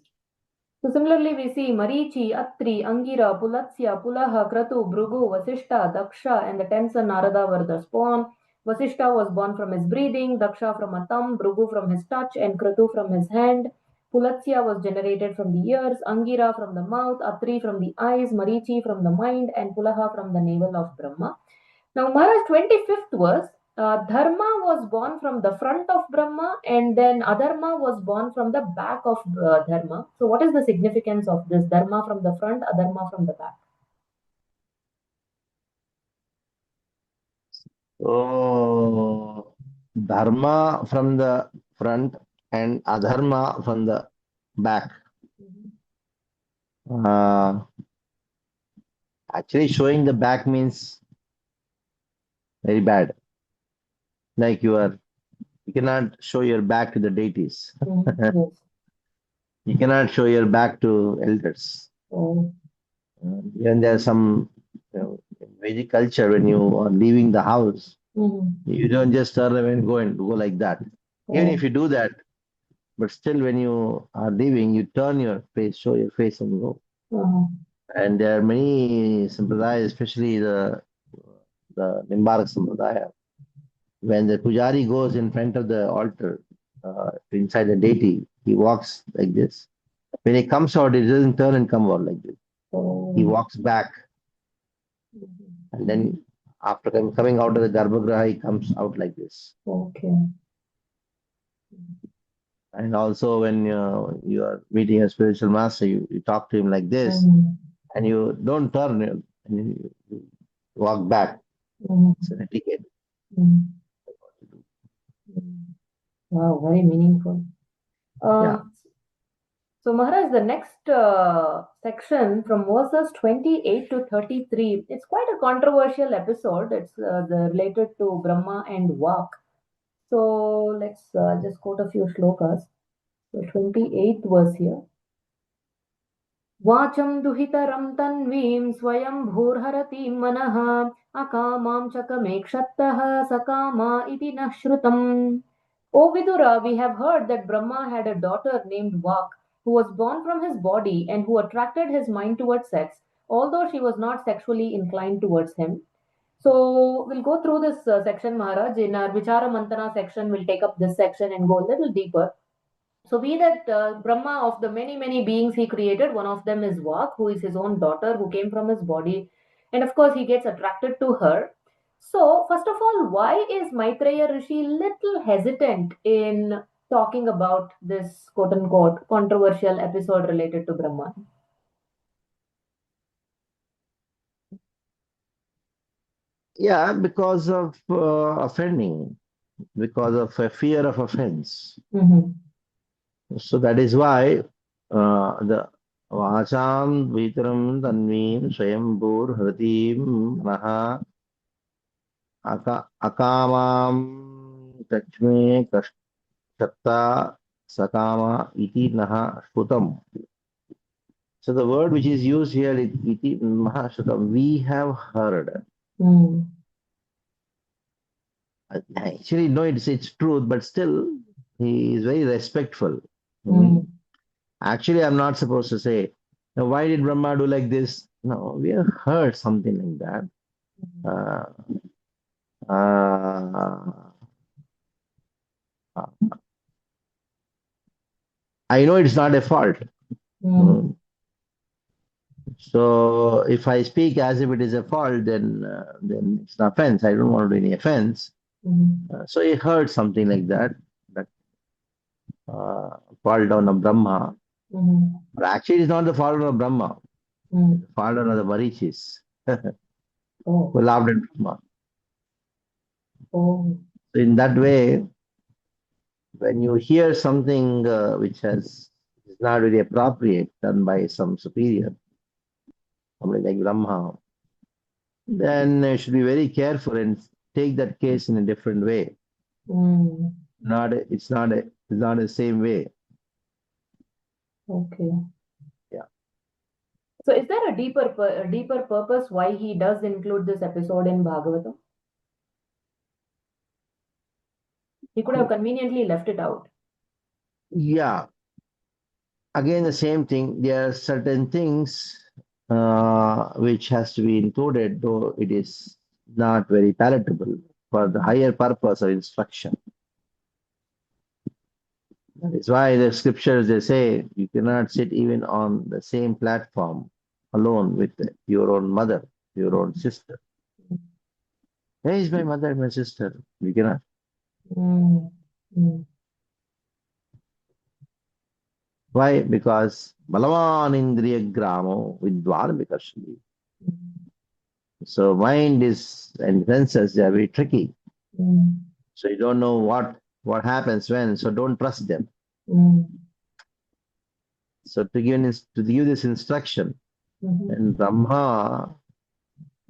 So similarly, we see Marichi, Atri, Angira, Pulatsya, Pulaha, Kratu, Bhrugu, Vasishta, Daksha, and the 10 son Narada were thus born. Vasishta was born from his breathing, Daksha from a thumb, Bhrugu from his touch, and Kratu from his hand. Pulatsya was generated from the ears, Angira from the mouth, Atri from the eyes, Marichi from the mind, and Pulaha from the navel of Brahma. Now, Maharaj 25th verse, Dharma was born from the front of Brahma, and then Adharma was born from the back of Dharma. So, what is the significance of this Dharma from the front, Adharma from the back? So Dharma from the front and Adharma from the back. Uh, Actually, showing the back means very bad. Like you cannot show your back to the deities. Yes. You cannot show your back to elders. Oh. Even there are some, in Vedic culture, when you are leaving the house, Mhm. you don't just turn away and go like that. Even Oh. if you do that, but still when you are leaving, you turn your face, show your face and go. Uh-huh. And there are many sampradayas, especially the Nimbarak sampradaya. When the pujari goes in front of the altar, inside the deity, he walks like this. When he comes out, he doesn't turn and come out like this. He Oh. walks back, Mhm. and then after coming out of the garbhagriha, he comes out like this. Okay. And also when you are meeting a spiritual master, you talk to him like this, Mhm. and you don't turn, and you walk back. Mhm. It's an etiquette. Mhm. Wow, very meaningful. Yeah. So, Maharaj, the next section from verses 28 to 33, it's quite a controversial episode. It's related to Brahma and Vak. So, let's just quote a few shlokas. So, 28th verse here. Vacham duhitaram tanvim swayam bhurharatim manaha akamam chakamekshattaha sakama iti nashrutam. O Vidura, we have heard that Brahma had a daughter named Vak, who was born from his body and who attracted his mind towards sex, although she was not sexually inclined towards him. So we'll go through this section, Maharaj. In our Vichara Mantana section, we'll take up this section and go a little deeper. So be that Brahma, of the many, many beings he created, one of them is Vak, who is his own daughter, who came from his body. And of course, he gets attracted to her. So, first of all, why is Maitreya Rishi little hesitant in talking about this quote unquote controversial episode related to Brahma? Yeah, because of offending, because of a fear of offense. Mm-hmm. So that is why the Vacham Vitaram Tanvim Swayambur Hratim Maha Akamam Tachme Kashatta Sakama Iti Naha Shrutam. So the word which is used here is Iti Maha Shrutam. We have heard. Mm. Actually, no, it's truth, but still, he is very respectful. Mm. Actually, I'm not supposed to say, "Now, why did Brahma do like this?" No, we have heard something like that. Uh, uh, I know it's not a fault. Mm. So if I speak as if it is a fault, then it's an offense. I don't want to do any offense. So he heard something like that, that fall down of Brahma. But actually, it's not the fall down of Brahma. It's the fall down of the Marichis Oh. who laughed at Brahma. Oh. So in that way, when you hear something which is not really appropriate done by some superior, somebody like Brahma, then you should be very careful and take that case in a different way. It's not the same way. Okay. Yeah. So is there a deeper purpose why he does include this episode in Bhagavatam? He could have conveniently left it out. Yeah. Again, the same thing. There are certain things which has to be included, though it is not very palatable for the higher purpose of instruction. That is why the scriptures, they say you cannot sit even on the same platform alone with your own mother, your own sister. Where is my mother and my sister? We cannot. Why? Because Balavan Indriya Gramo Vidwan Vikarshali. So mind is and senses, they are very tricky. So you don't know what happens when, so don't trust them. So to give this instruction, and Brahma,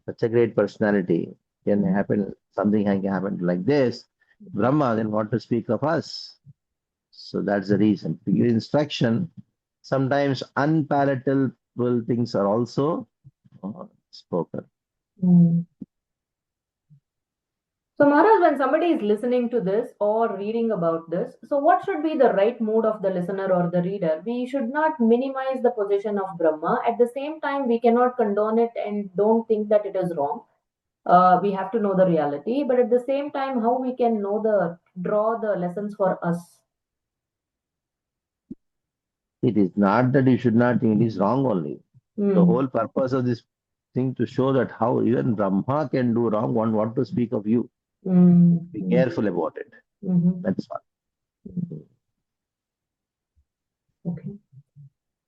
such a great personality, something can happen like this. Brahma, then what to speak of us? So that's the reason. To give instruction, sometimes unpalatable things are also spoken. So Maharaj, when somebody is listening to this or reading about this, so what should be the right mood of the listener or the reader? We should not minimize the position of Brahma. At the same time, we cannot condone it and don't think that it is wrong. We have to know the reality, but at the same time, how we can draw the lessons for us. It is not that you should not think it is wrong only. The whole purpose of this thing to show that how even Brahma can do wrong, what to speak of you. Be careful about it. That's all. Okay.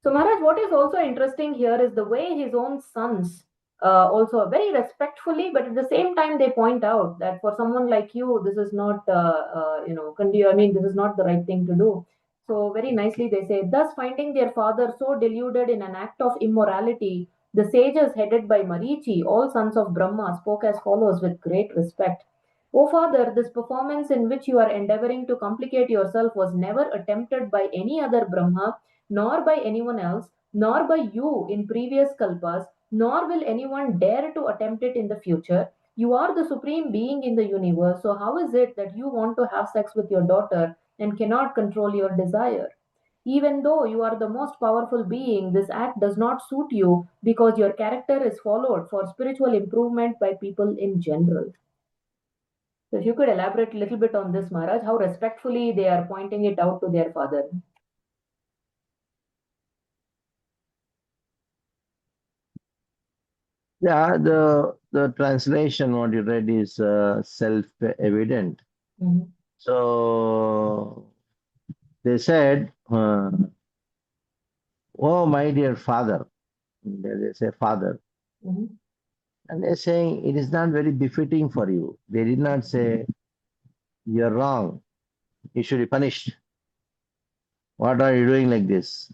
So Maharaj, what is also interesting here is the way his own sons also very respectfully, but at the same time they point out that for someone like you, this is not, this is not the right thing to do. So very nicely they say, thus finding their father so deluded in an act of immorality, the sages headed by Marichi, all sons of Brahma, spoke as follows with great respect. O father, this performance in which you are endeavoring to complicate yourself was never attempted by any other Brahma, nor by anyone else, nor by you in previous kalpas, nor will anyone dare to attempt it in the future. You are the supreme being in the universe, so how is it that you want to have sex with your daughter and cannot control your desire? Even though you are the most powerful being, this act does not suit you because your character is followed for spiritual improvement by people in general. So, if you could elaborate a little bit on this, Maharaj, how respectfully they are pointing it out to their father. Yeah, the translation what you read is self-evident. So they said, "Oh, my dear father," they say father, and they're saying it is not very befitting for you. They did not say you're wrong. You should be punished. What are you doing like this?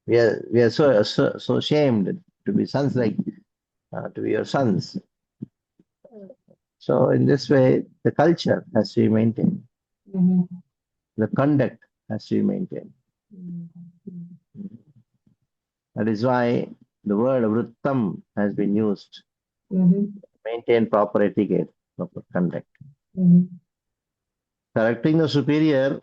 We are so ashamed to be sons like to be your sons. So in this way, the culture has to be maintained. The conduct has to be maintained. That is why the word vrittam has been used. Maintain proper etiquette, proper conduct. Correcting the superior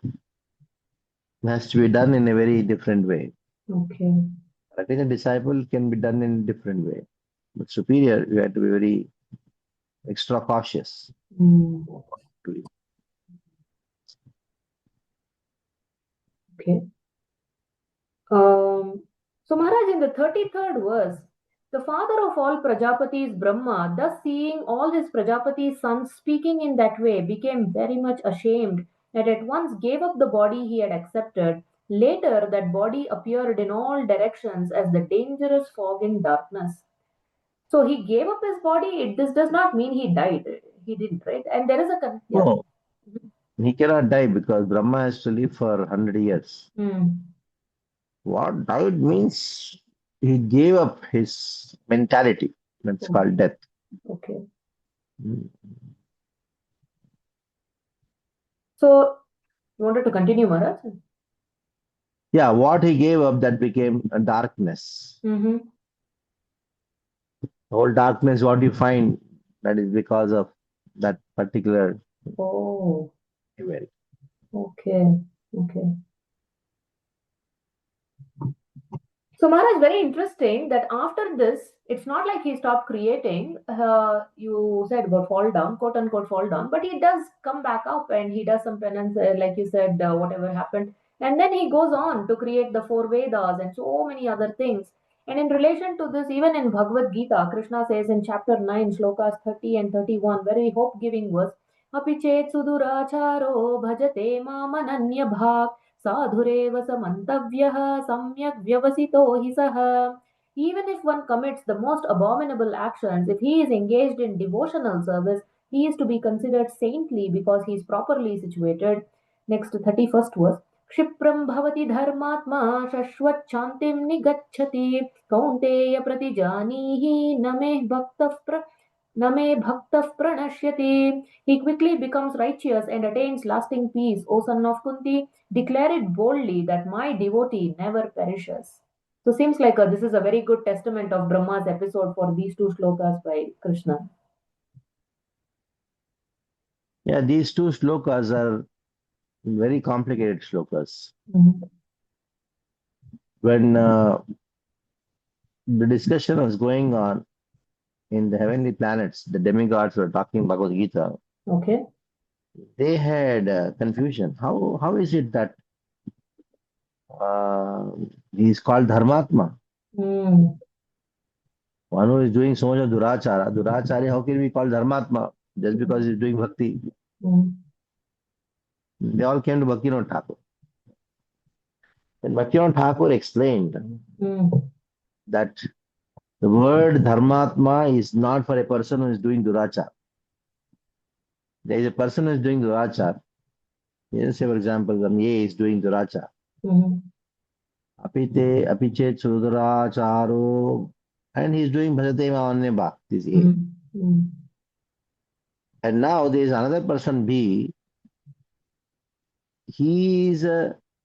has to be done in a very different way. Okay. Correcting a disciple can be done in a different way. But superior, you have to be very extra cautious. Mm. Okay. So Maharaj, in the 33rd verse, the father of all Prajapatis, Brahma, thus seeing all his Prajapati's sons speaking in that way, became very much ashamed and at once gave up the body he had accepted. Later, that body appeared in all directions as the dangerous fog in darkness. So he gave up his body. This does not mean he died. He didn't, right? And there is a yeah. No, he cannot die because Brahma has to live for 100 years. Mm. What died means he gave up his mentality. That's called death. Okay. Mm. So you wanted to continue, Maharaj? Yeah, what he gave up, that became a darkness. Mm-hmm. Whole darkness, what you find, that is because of that particular Oh, event. okay. Okay. So Maharaj, very interesting that after this, it's not like he stopped creating. You said about fall down, quote unquote fall down, but he does come back up and he does some penance, like you said, whatever happened. And then he goes on to create the four Vedas and so many other things. And in relation to this, even in Bhagavad Gita, Krishna says in chapter 9, slokas 30 and 31, very hope giving verse, Api chet suduracharo bhajate mamananya bhak साधुरेव समन्तव्यः सम्यक् व्यवसितो हि सः. Even if one commits the most abominable actions, if he is engaged in devotional service, he is to be considered saintly because he is properly situated. Next, 31st verse. क्षिप्रं भवति धर्मात्मा शश्वच्छान्तिं निगच्छति कौन्तेय प्रतिजानीहि न मे भक्तः Name bhaktah pranashyati. He quickly becomes righteous and attains lasting peace. O son of Kunti, declare it boldly that my devotee never perishes. So seems like this is a very good testament of Brahma's episode for these two slokas by Krishna. Yeah, these two slokas are very complicated slokas. Mm-hmm. When the discussion was going on in the heavenly planets, the demigods were talking Bhagavad Gita. Okay. They had confusion. How is it that he is called Dharmatma? Mm. One who is doing so much of Durachari, how can we call Dharmatma just because he is doing Bhakti? Mm. They all came to Bhaktivinoda Thakur. And Bhaktivinoda Thakur explained that the word Dharmatma is not for a person who is doing Durachar. There is a person who is doing Durachar. Let's say, for example, when A is doing Durachar. Apite, apichet, Suduracharo, and he is doing Bhajate Mavanye Bhak. This is A. And now there is another person B. He is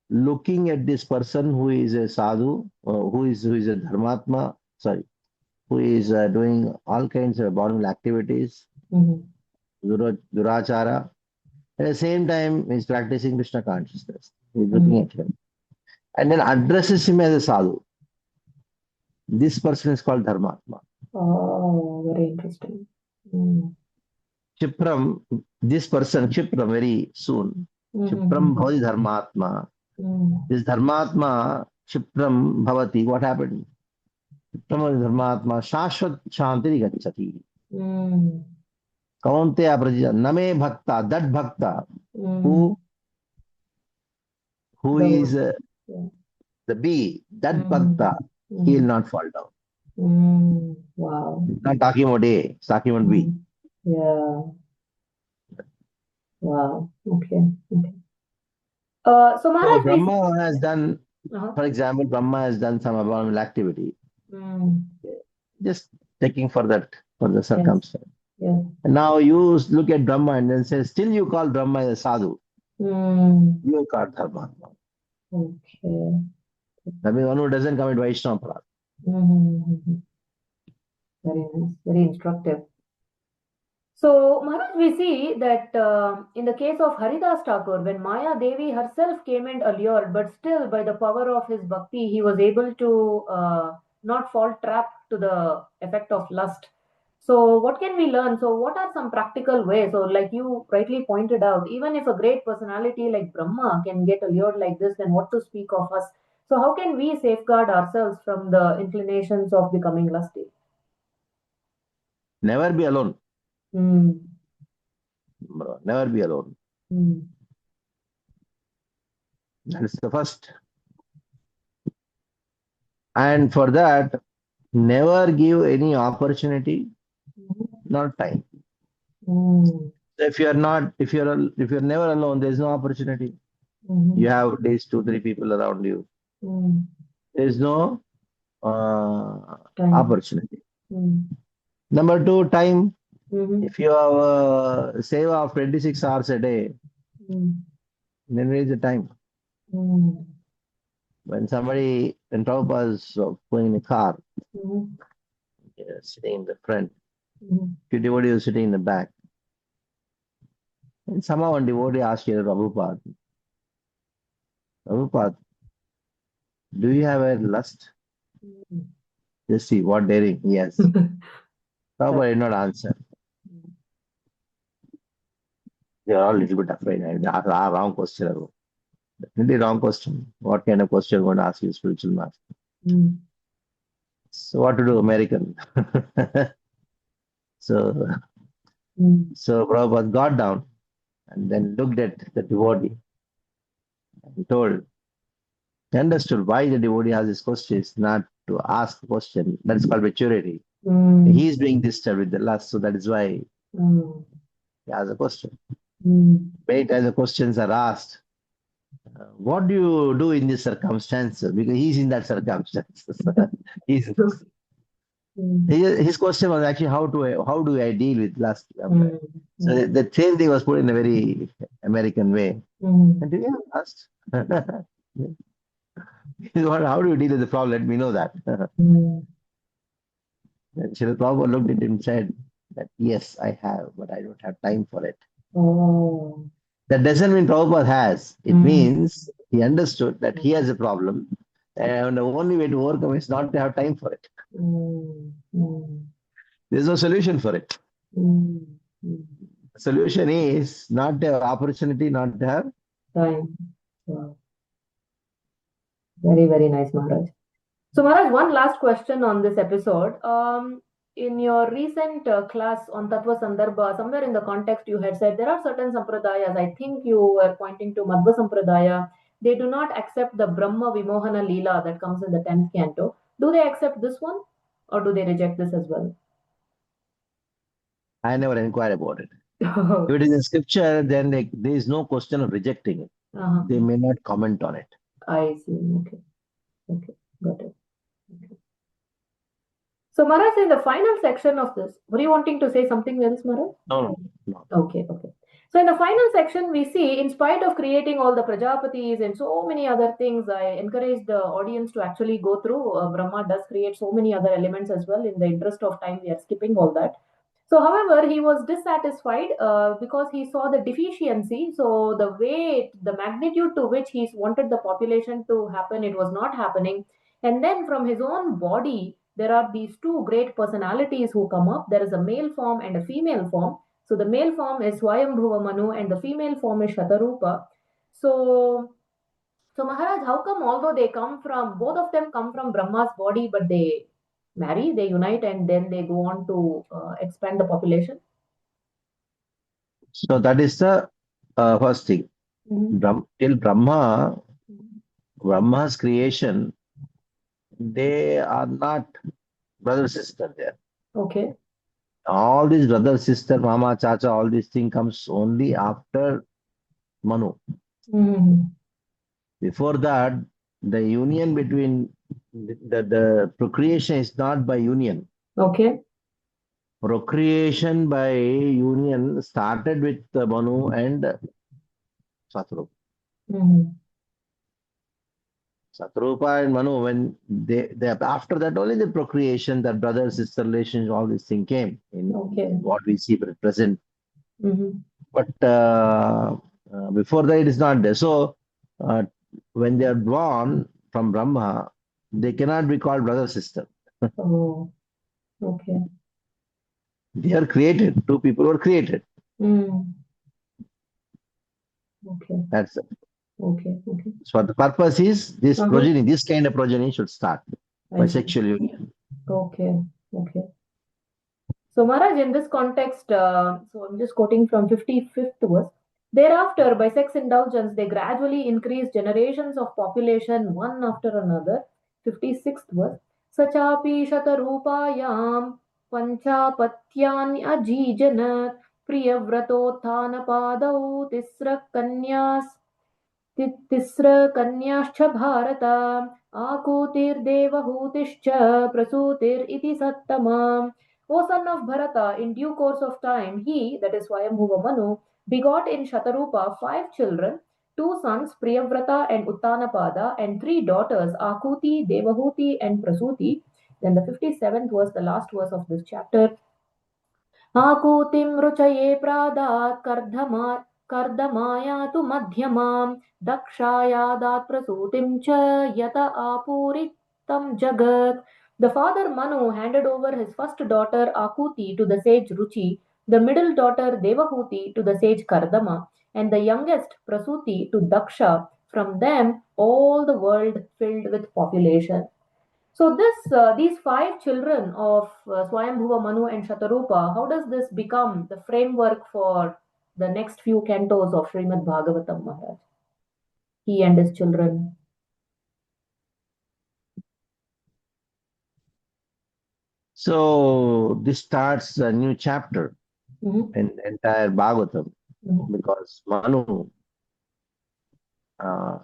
looking at this person who is a sadhu, who is a dharmatma, who is doing all kinds of abominable activities, durachara. At the same time, he is practicing Krishna consciousness. He is looking at him. And then addresses him as a sadhu. This person is called dharmatma. Oh, very interesting. Chipram, this person, Chipram, very soon. Chipram bhavati dharmatma. This dharmatma, Chipram bhavati, what happened? Chipram dharmatma, shashvat shantiri gacchati. Kaunteya prajita, name bhakta, that bhakta, who is the bee, that bhakta, he will not fall down. Wow. Not talking about A, it's talking about B. Yeah. Wow. Okay. So Maharaj, Brahma has done, for example, Brahma has done some abominable activity. Just taking for the circumstance. Yes. And now you look at Brahma and then say, still you call Brahma a sadhu. You call Dharmatma. Okay. That means one who doesn't commit Vaishnava Aparadha. Very nice. Very instructive. So, Maharaj, we see that in the case of Haridas Thakur, when Maya Devi herself came and allured, but still by the power of his bhakti, he was able to not fall trap to the effect of lust. So what can we learn? So what are some practical ways? So like you rightly pointed out, even if a great personality like Brahma can get allured like this, then what to speak of us? So how can we safeguard ourselves from the inclinations of becoming lusty? Never be alone. Mm. Bro. Never be alone. Mm. That is the first. And for that, never give any opportunity, not time. Mm. If you're never alone, there's no opportunity. Mhm. You have at least 2, 3 people around you. Mm. There's no Time. opportunity. Mm. Number 2, time. Mhm. If you have a save of 26 hours a day, Mm. then where is the time? Mm. When Prabhupada is going in a car, Mhm. sitting in the front, Mhm. few devotees sitting in the back, and somehow one devotee asked Prabhupada, Prabhupada, do you have a lust? Mm. Just see what daring. Yes. Prabhupada did not answer. They are all a little bit afraid. And they ask a wrong question. Definitely wrong question. What kind of question going to ask you, spiritual master? Mm. So what to do, American? so Mm. so Prabhupada got down and then looked at the devotee and told, he understood why the devotee has this question is not to ask the question. That is called maturity. Mm. He is being disturbed with the lust, so that is why Mm. he has a question. Mm. Many times the questions are asked, what do you do in this circumstance? Because he's in that circumstance. he's, Mm. his question was actually how do I deal with lust? Mm. So the same thing was put in a very American way. Mm. And do you have lust? How do you deal with the problem? Let me know that. Mm. And Srila Prabhupada looked at him and said that yes, I have, but I don't have time for it. Oh. That doesn't mean Prabhupada has. It Mm. means he understood that he has a problem, and the only way to overcome is not to have time for it. Mm. Mm. There's no solution for it. Mm. Mm. The solution is not to have opportunity, not to have. Time. Wow. Very, very nice, Maharaj. So, Maharaj, one last question on this episode. In your recent class on Tattva Sandarbha, somewhere in the context you had said there are certain sampradayas. I think you were pointing to Madhva Sampradaya. They do not accept the Brahma Vimohana Leela that comes in the 10th canto. Do they accept this one or do they reject this as well? I never inquire about it. If it is in scripture, then there is no question of rejecting it. Uh-huh. They may not comment on it. I see. Okay. Okay. Got it. Okay. So, Maharaj, in the final section of this, were you wanting to say something else, Maharaj? No. Okay, okay. So in the final section, we see, in spite of creating all the Prajapatis and so many other things, I encourage the audience to actually go through. Brahma does create so many other elements as well. In the interest of time, we are skipping all that. So, however, he was dissatisfied because he saw the deficiency. So, the magnitude to which he wanted the population to happen, it was not happening. And then from his own body, there are these two great personalities who come up. There is a male form and a female form. So the male form is Swayambhuva Manu and the female form is Shatarupa. So, so Maharaj, how come although both of them come from Brahma's body, but they marry, they unite, and then they go on to expand the population? So that is the first thing. Mhm. Till Brahma's creation, they are not brother sister there. Okay. All these brother sister, mama, chacha, all these things comes only after Manu. Mhm. Before that, the union between the procreation is not by union. Okay. Procreation by union started with Manu and Satrupa. Mhm. Satrupa and Manu, when they after that only the procreation, that brother sister relations, all these things came in Okay. what we see at present. Mhm. But before that, it is not there. So when they are born from Brahma, they cannot be called brother sister. Oh, okay. They are created. Two people were created. Mm. Okay. That's it. Okay. Okay. So the purpose is this Uh-huh. progeny, this kind of progeny should start I by see. sexual union. Okay. Okay. So, Maharaj, in this context, so I'm just quoting from 55th verse. Thereafter, by sex indulgence, they gradually increase generations of population one after another. 56th verse. Sachapi shatarupayam panchapatyani ajijanat priyavratotthanapadau tisra kanyas तिस्रकन्याश्च Bharat आकूतिर्देवहूतिश्च प्रसूतिरिति सत्तमम्. O son of Bharata, in due course of time, he, that is Swayambhuva Manu, begot in Shatarupa 5 children, 2 sons, Priyavrata and Uttanapada, and 3 daughters, Akuti, Devahuti, and Prasuti. Then the 57th was the last verse of this chapter. आकूतिं रुचये प्रादात् कर्दमायातु मध्यमां दक्षायादात् प्रसूतिं च यत आपूरितं जगत्. The father Manu handed over his first daughter Akuti to the sage Ruchi, the middle daughter Devahuti to the sage Kardama, and the youngest Prasuti to Daksha. From them, all the world filled with population. So these 5 children of Swayambhuva Manu and Shatarupa, how does this become the framework for the next few cantos of Srimad Bhagavatam, Maharaj? He and his children. So this starts a new chapter Mhm, in the entire Bhagavatam mhm, because Manu uh,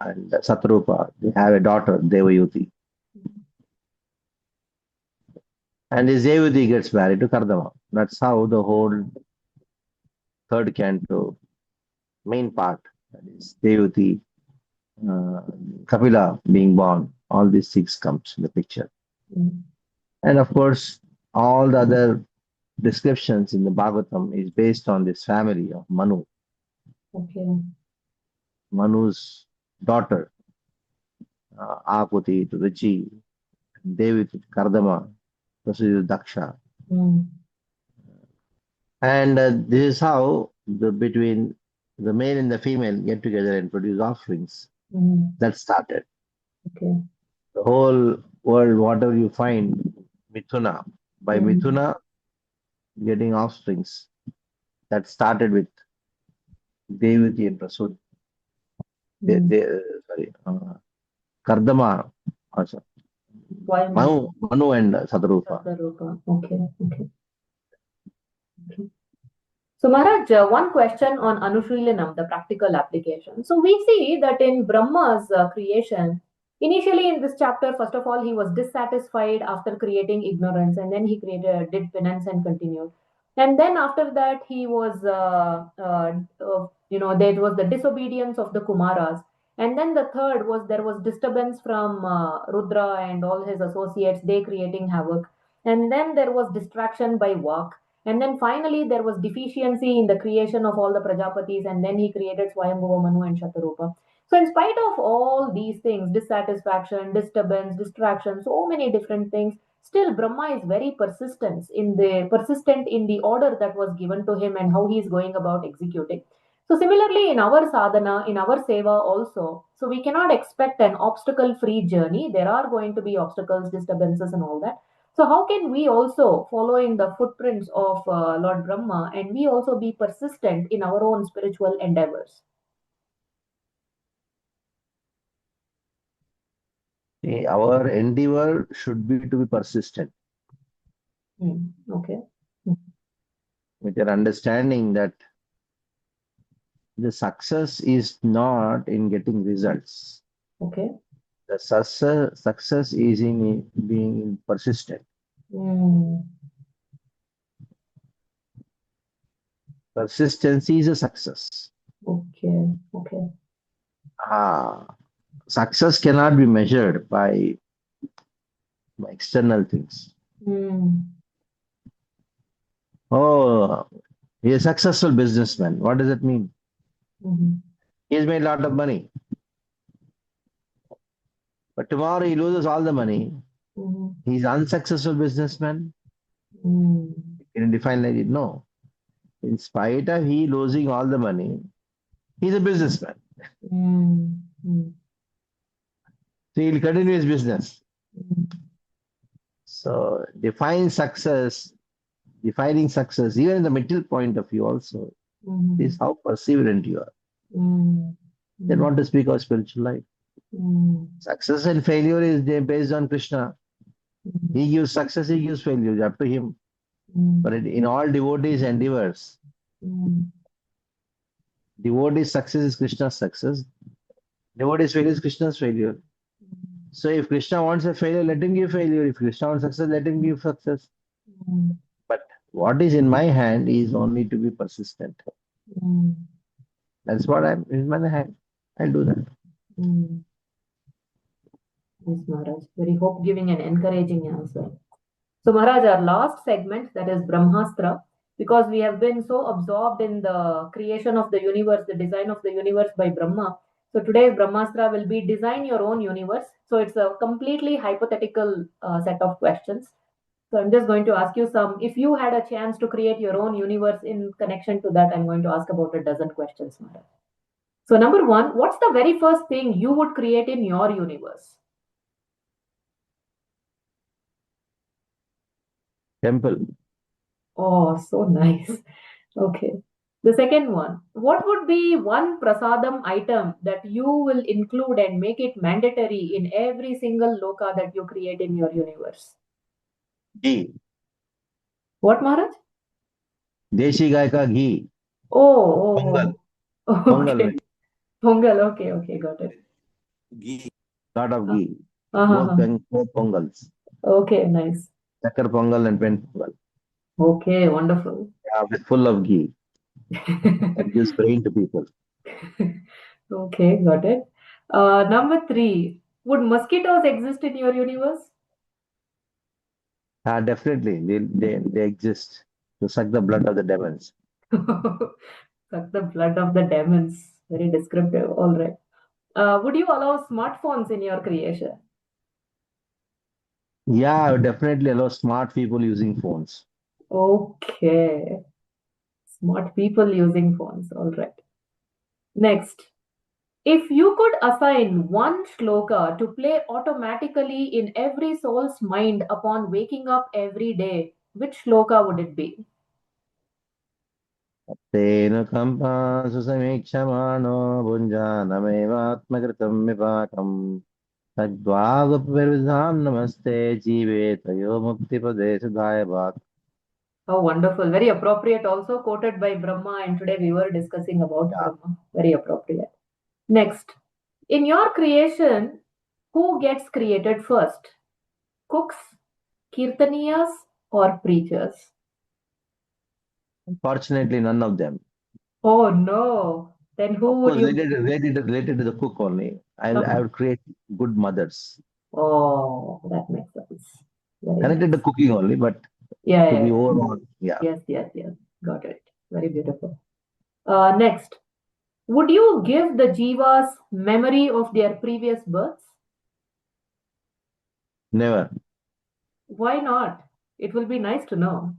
and Satrupa, they have a daughter, Devayuti. And this Devayuti gets married to Kardama. That's how the whole third canto, main part, that is Devayuti, uh, Kapila being born, all these 6 comes in the picture. mhm. And of course, all the other descriptions in the Bhagavatam is based on this family of Manu, Okay. Manu's daughter, Akuti to Ruchi, Devi to Kardama, Prasudi to Daksha. Mm, And this is how between the male and the female get together and produce offerings. mm, That started. okay. The whole world, whatever you find, Mithuna, by Mm, Mithuna getting offsprings, that started with Devati and Prasudi. mm. Sorry, Kardama, also. Swayambhuva Manu and Sadarupa. Shatarupa. Okay. Okay. Okay. So, Maharaj, one question on Anushrilanam, the practical application. So, we see that in Brahma's creation, initially in this chapter, first of all, he was dissatisfied after creating ignorance, and then he did penance and continued. And then after that, he was, there was the disobedience of the Kumaras. And then the third was there was disturbance from Rudra and all his associates, they creating havoc. And then there was distraction by Vak, and then finally, there was deficiency in the creation of all the Prajapatis, and then he created Swayambhuva Manu and Shatarupa. So, in spite of all these things, dissatisfaction, disturbance, distraction, so many different things, still Brahma is very persistent in the order that was given to him and how he is going about executing. So, similarly, in our sadhana, in our seva also, so we cannot expect an obstacle-free journey. There are going to be obstacles, disturbances, and all that. So, how can we also follow in the footprints of Lord Brahma and we also be persistent in our own spiritual endeavors? Our endeavor should be to be persistent Okay. with your understanding that the success is not in getting results. Okay. The success is in being persistent. Mm. Persistency is a success. Okay. Okay. Success cannot be measured by external things. Mm. Oh, he is a successful businessman. What does it mean? Mm-hmm. He has made a lot of money. But tomorrow he loses all the money. Mm-hmm. He's unsuccessful businessman. Mm. Can you define like it? No. In spite of he losing all the money, he's a businessman. Mm. Mm. So he'll continue his business. Mm. So defining success, even in the middle point of view also, is how perseverant you are. Mm. Then want to speak of spiritual life. Mm. Success and failure is based on Krishna. Mm. He gives success, he gives failure, it's up to him. Mm. But in all devotees' endeavors, Mm. devotee's success is Krishna's success. Devotee's failure is Krishna's failure. So if Krishna wants a failure, let him give failure. If Krishna wants success, let him give success. Mm. But what is in my hand is only to be persistent. Mm. That's what I'm in my hand. I'll do that. Mm. Yes, Maharaj. Very hope giving and encouraging answer. So, Maharaj, our last segment, that is Brahmastra, because we have been so absorbed in the creation of the universe, the design of the universe by Brahma. So, today's Brahmastra will be design your own universe. So, it's a completely hypothetical set of questions. So, I'm just going to ask you some. If you had a chance to create your own universe in connection to that, I'm going to ask about a dozen questions, Maharaj. So, number one, what's the very first thing you would create in your universe? Temple. Oh, so nice. Okay. The second one, what would be one prasadam item that you will include and make it mandatory in every single loka that you create in your universe? Ghee. What, Maharaj? Deshi gai ka ghee. Pongal. Oh, oh, Pongal. okay. Pongal, okay, okay, got it. Ghee. Lot of Uh, ghee. uh-huh. Both pongals. Okay, nice. Chakar pongal and pen pongal. Okay, wonderful. Yeah, full of ghee. That gives brain to people. Okay, got it. Number three, would mosquitoes exist in your universe? Definitely. They exist to suck the blood of the demons. Suck the blood of the demons. Very descriptive. All right. Would you allow smartphones in your creation? Yeah, I would definitely allow smart people using phones. Okay. Smart people using phones. All right. Next. If you could assign one shloka to play automatically in every soul's mind upon waking up every day, which shloka would it be? तेन कम्पा सुसमीक्षमाणो भुञ्जानमेवात्मकृतं विपाकम् तद्वागुपविर्धां नमस्ते जीवेतयो मुक्तिपदे सुधाय भाक्. Oh, wonderful. Very appropriate. Also quoted by Brahma, and today we were discussing about Yeah. Brahma. Very appropriate. Next. In your creation, who gets created first? Cooks, kirtaniyas, or preachers? Fortunately, none of them. Oh no. Then who Of would course, you? related to the cook only. I would create good mothers. Oh, that makes sense. Very Connected to nice. cooking only, but Yeah, to yeah, be yeah. overall, yeah. Yes, yes, yes. Got it. Very beautiful. Next, would you give the jivas memory of their previous births? Never. Why not? It will be nice to know.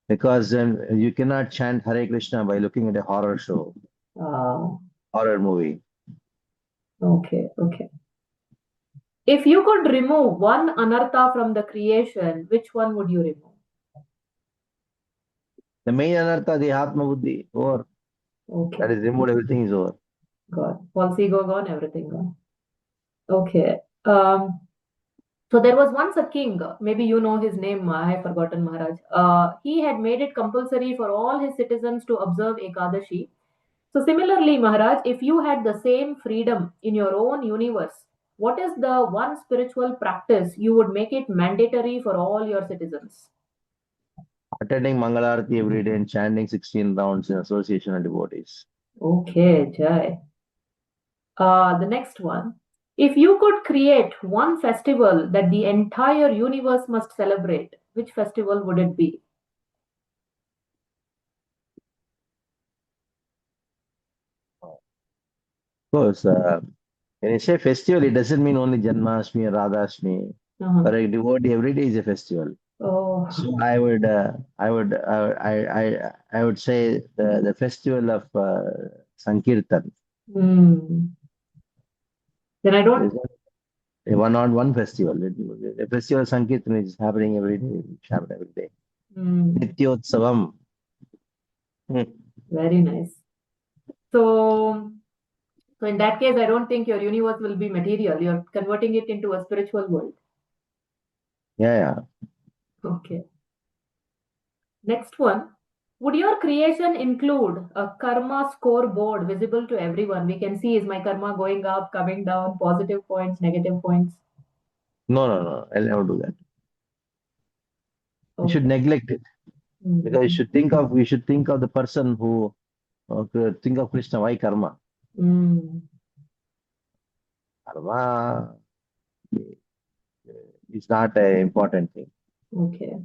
Because you cannot chant Hare Krishna by looking at a horror show, Uh, horror movie. okay, okay. If you could remove one anartha from the creation, which one would you remove? The main anartha, the Atma Buddhi, over. That Okay, is removed, everything is over. God. Policy go gone, everything gone. Okay. So there was once a king, maybe you know his name, I have forgotten Maharaj. He had made it compulsory for all his citizens to observe Ekadashi. So similarly, Maharaj, if you had the same freedom in your own universe, what is the one spiritual practice you would make it mandatory for all your citizens? Attending Mangalarati every day and chanting 16 rounds in association of devotees. Okay, Jai. The next one. If you could create one festival that the entire universe must celebrate, which festival would it be? Of course, when you say festival, it doesn't mean only Janmashtami or Radhashtami. Uh-huh. For a devotee, every day is a festival. Oh. So I would say the festival of Sankirtan. Mm. Then I don't. A one festival. The festival of Sankirtan is happening every day. Mm. Nityotsavam. Very nice. So in that case, I don't think your universe will be material. You're converting it into a spiritual world. Yeah. Okay. Next one. Would your creation include a karma scoreboard visible to everyone? We can see, is my karma going up, coming down, positive points, negative points? No. I'll never do that. You Okay. should neglect it because we should think of the person who think of Krishna. Why karma? Mm. Karma is not an important thing. Okay.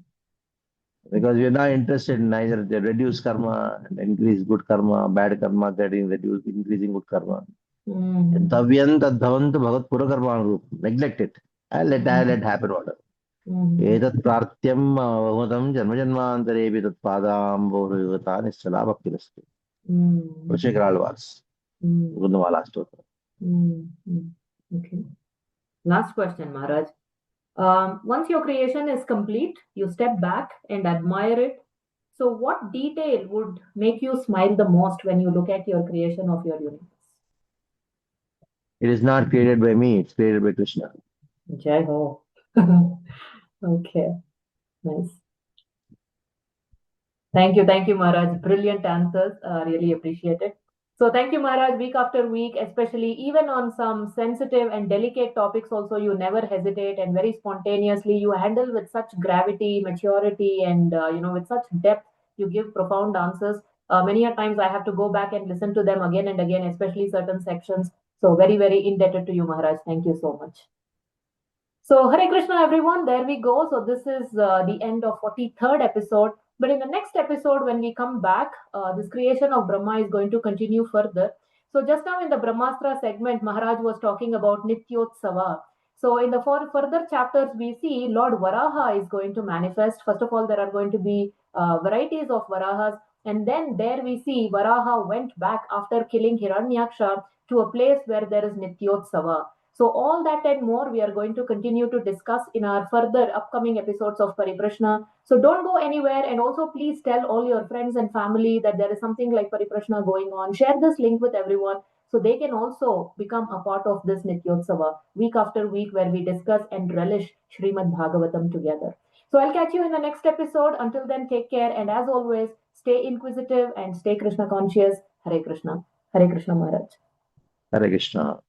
Because we are not interested in either the reduce karma and increase good karma, bad karma, getting reduced, increasing good karma. Mm. Tavyan tadhavantu bhagat pura karma roop. Neglect it. I'll let happen order. Etat prartyam bhavatam janma janmantarebi tat padam bhurivata nischala bhakti rastu. Prashekhalvas. Gundamala stotra. Okay. Last question, Maharaj. Once your creation is complete, you step back and admire it. So, what detail would make you smile the most when you look at your creation of your universe? It is not created by me, it's created by Krishna. Jai Ho. Okay, nice. Thank you, Maharaj. Brilliant answers. Really appreciate it. So, thank you, Maharaj. Week after week, especially even on some sensitive and delicate topics, also you never hesitate and very spontaneously you handle with such gravity, maturity, and with such depth. You give profound answers. Many a times I have to go back and listen to them again and again, especially certain sections. So, very, very indebted to you, Maharaj. Thank you so much. So, Hare Krishna, everyone. There we go. So, this is the end of 43rd episode. But in the next episode, when we come back, this creation of Brahma is going to continue further. So, just now in the Brahmastra segment, Maharaj was talking about Nityotsava. So, in the further chapters, we see Lord Varaha is going to manifest. First of all, there are going to be varieties of Varahas. And then there we see Varaha went back after killing Hiranyaksha to a place where there is Nityotsava. So all that and more we are going to continue to discuss in our further upcoming episodes of Pariprashna. So don't go anywhere, and also please tell all your friends and family that there is something like Pariprashna going on. Share this link with everyone so they can also become a part of this Nityotsava week after week where we discuss and relish Srimad Bhagavatam together. So I'll catch you in the next episode. Until then, take care, and as always, stay inquisitive and stay Krishna conscious. Hare Krishna. Hare Krishna Maharaj. Hare Krishna.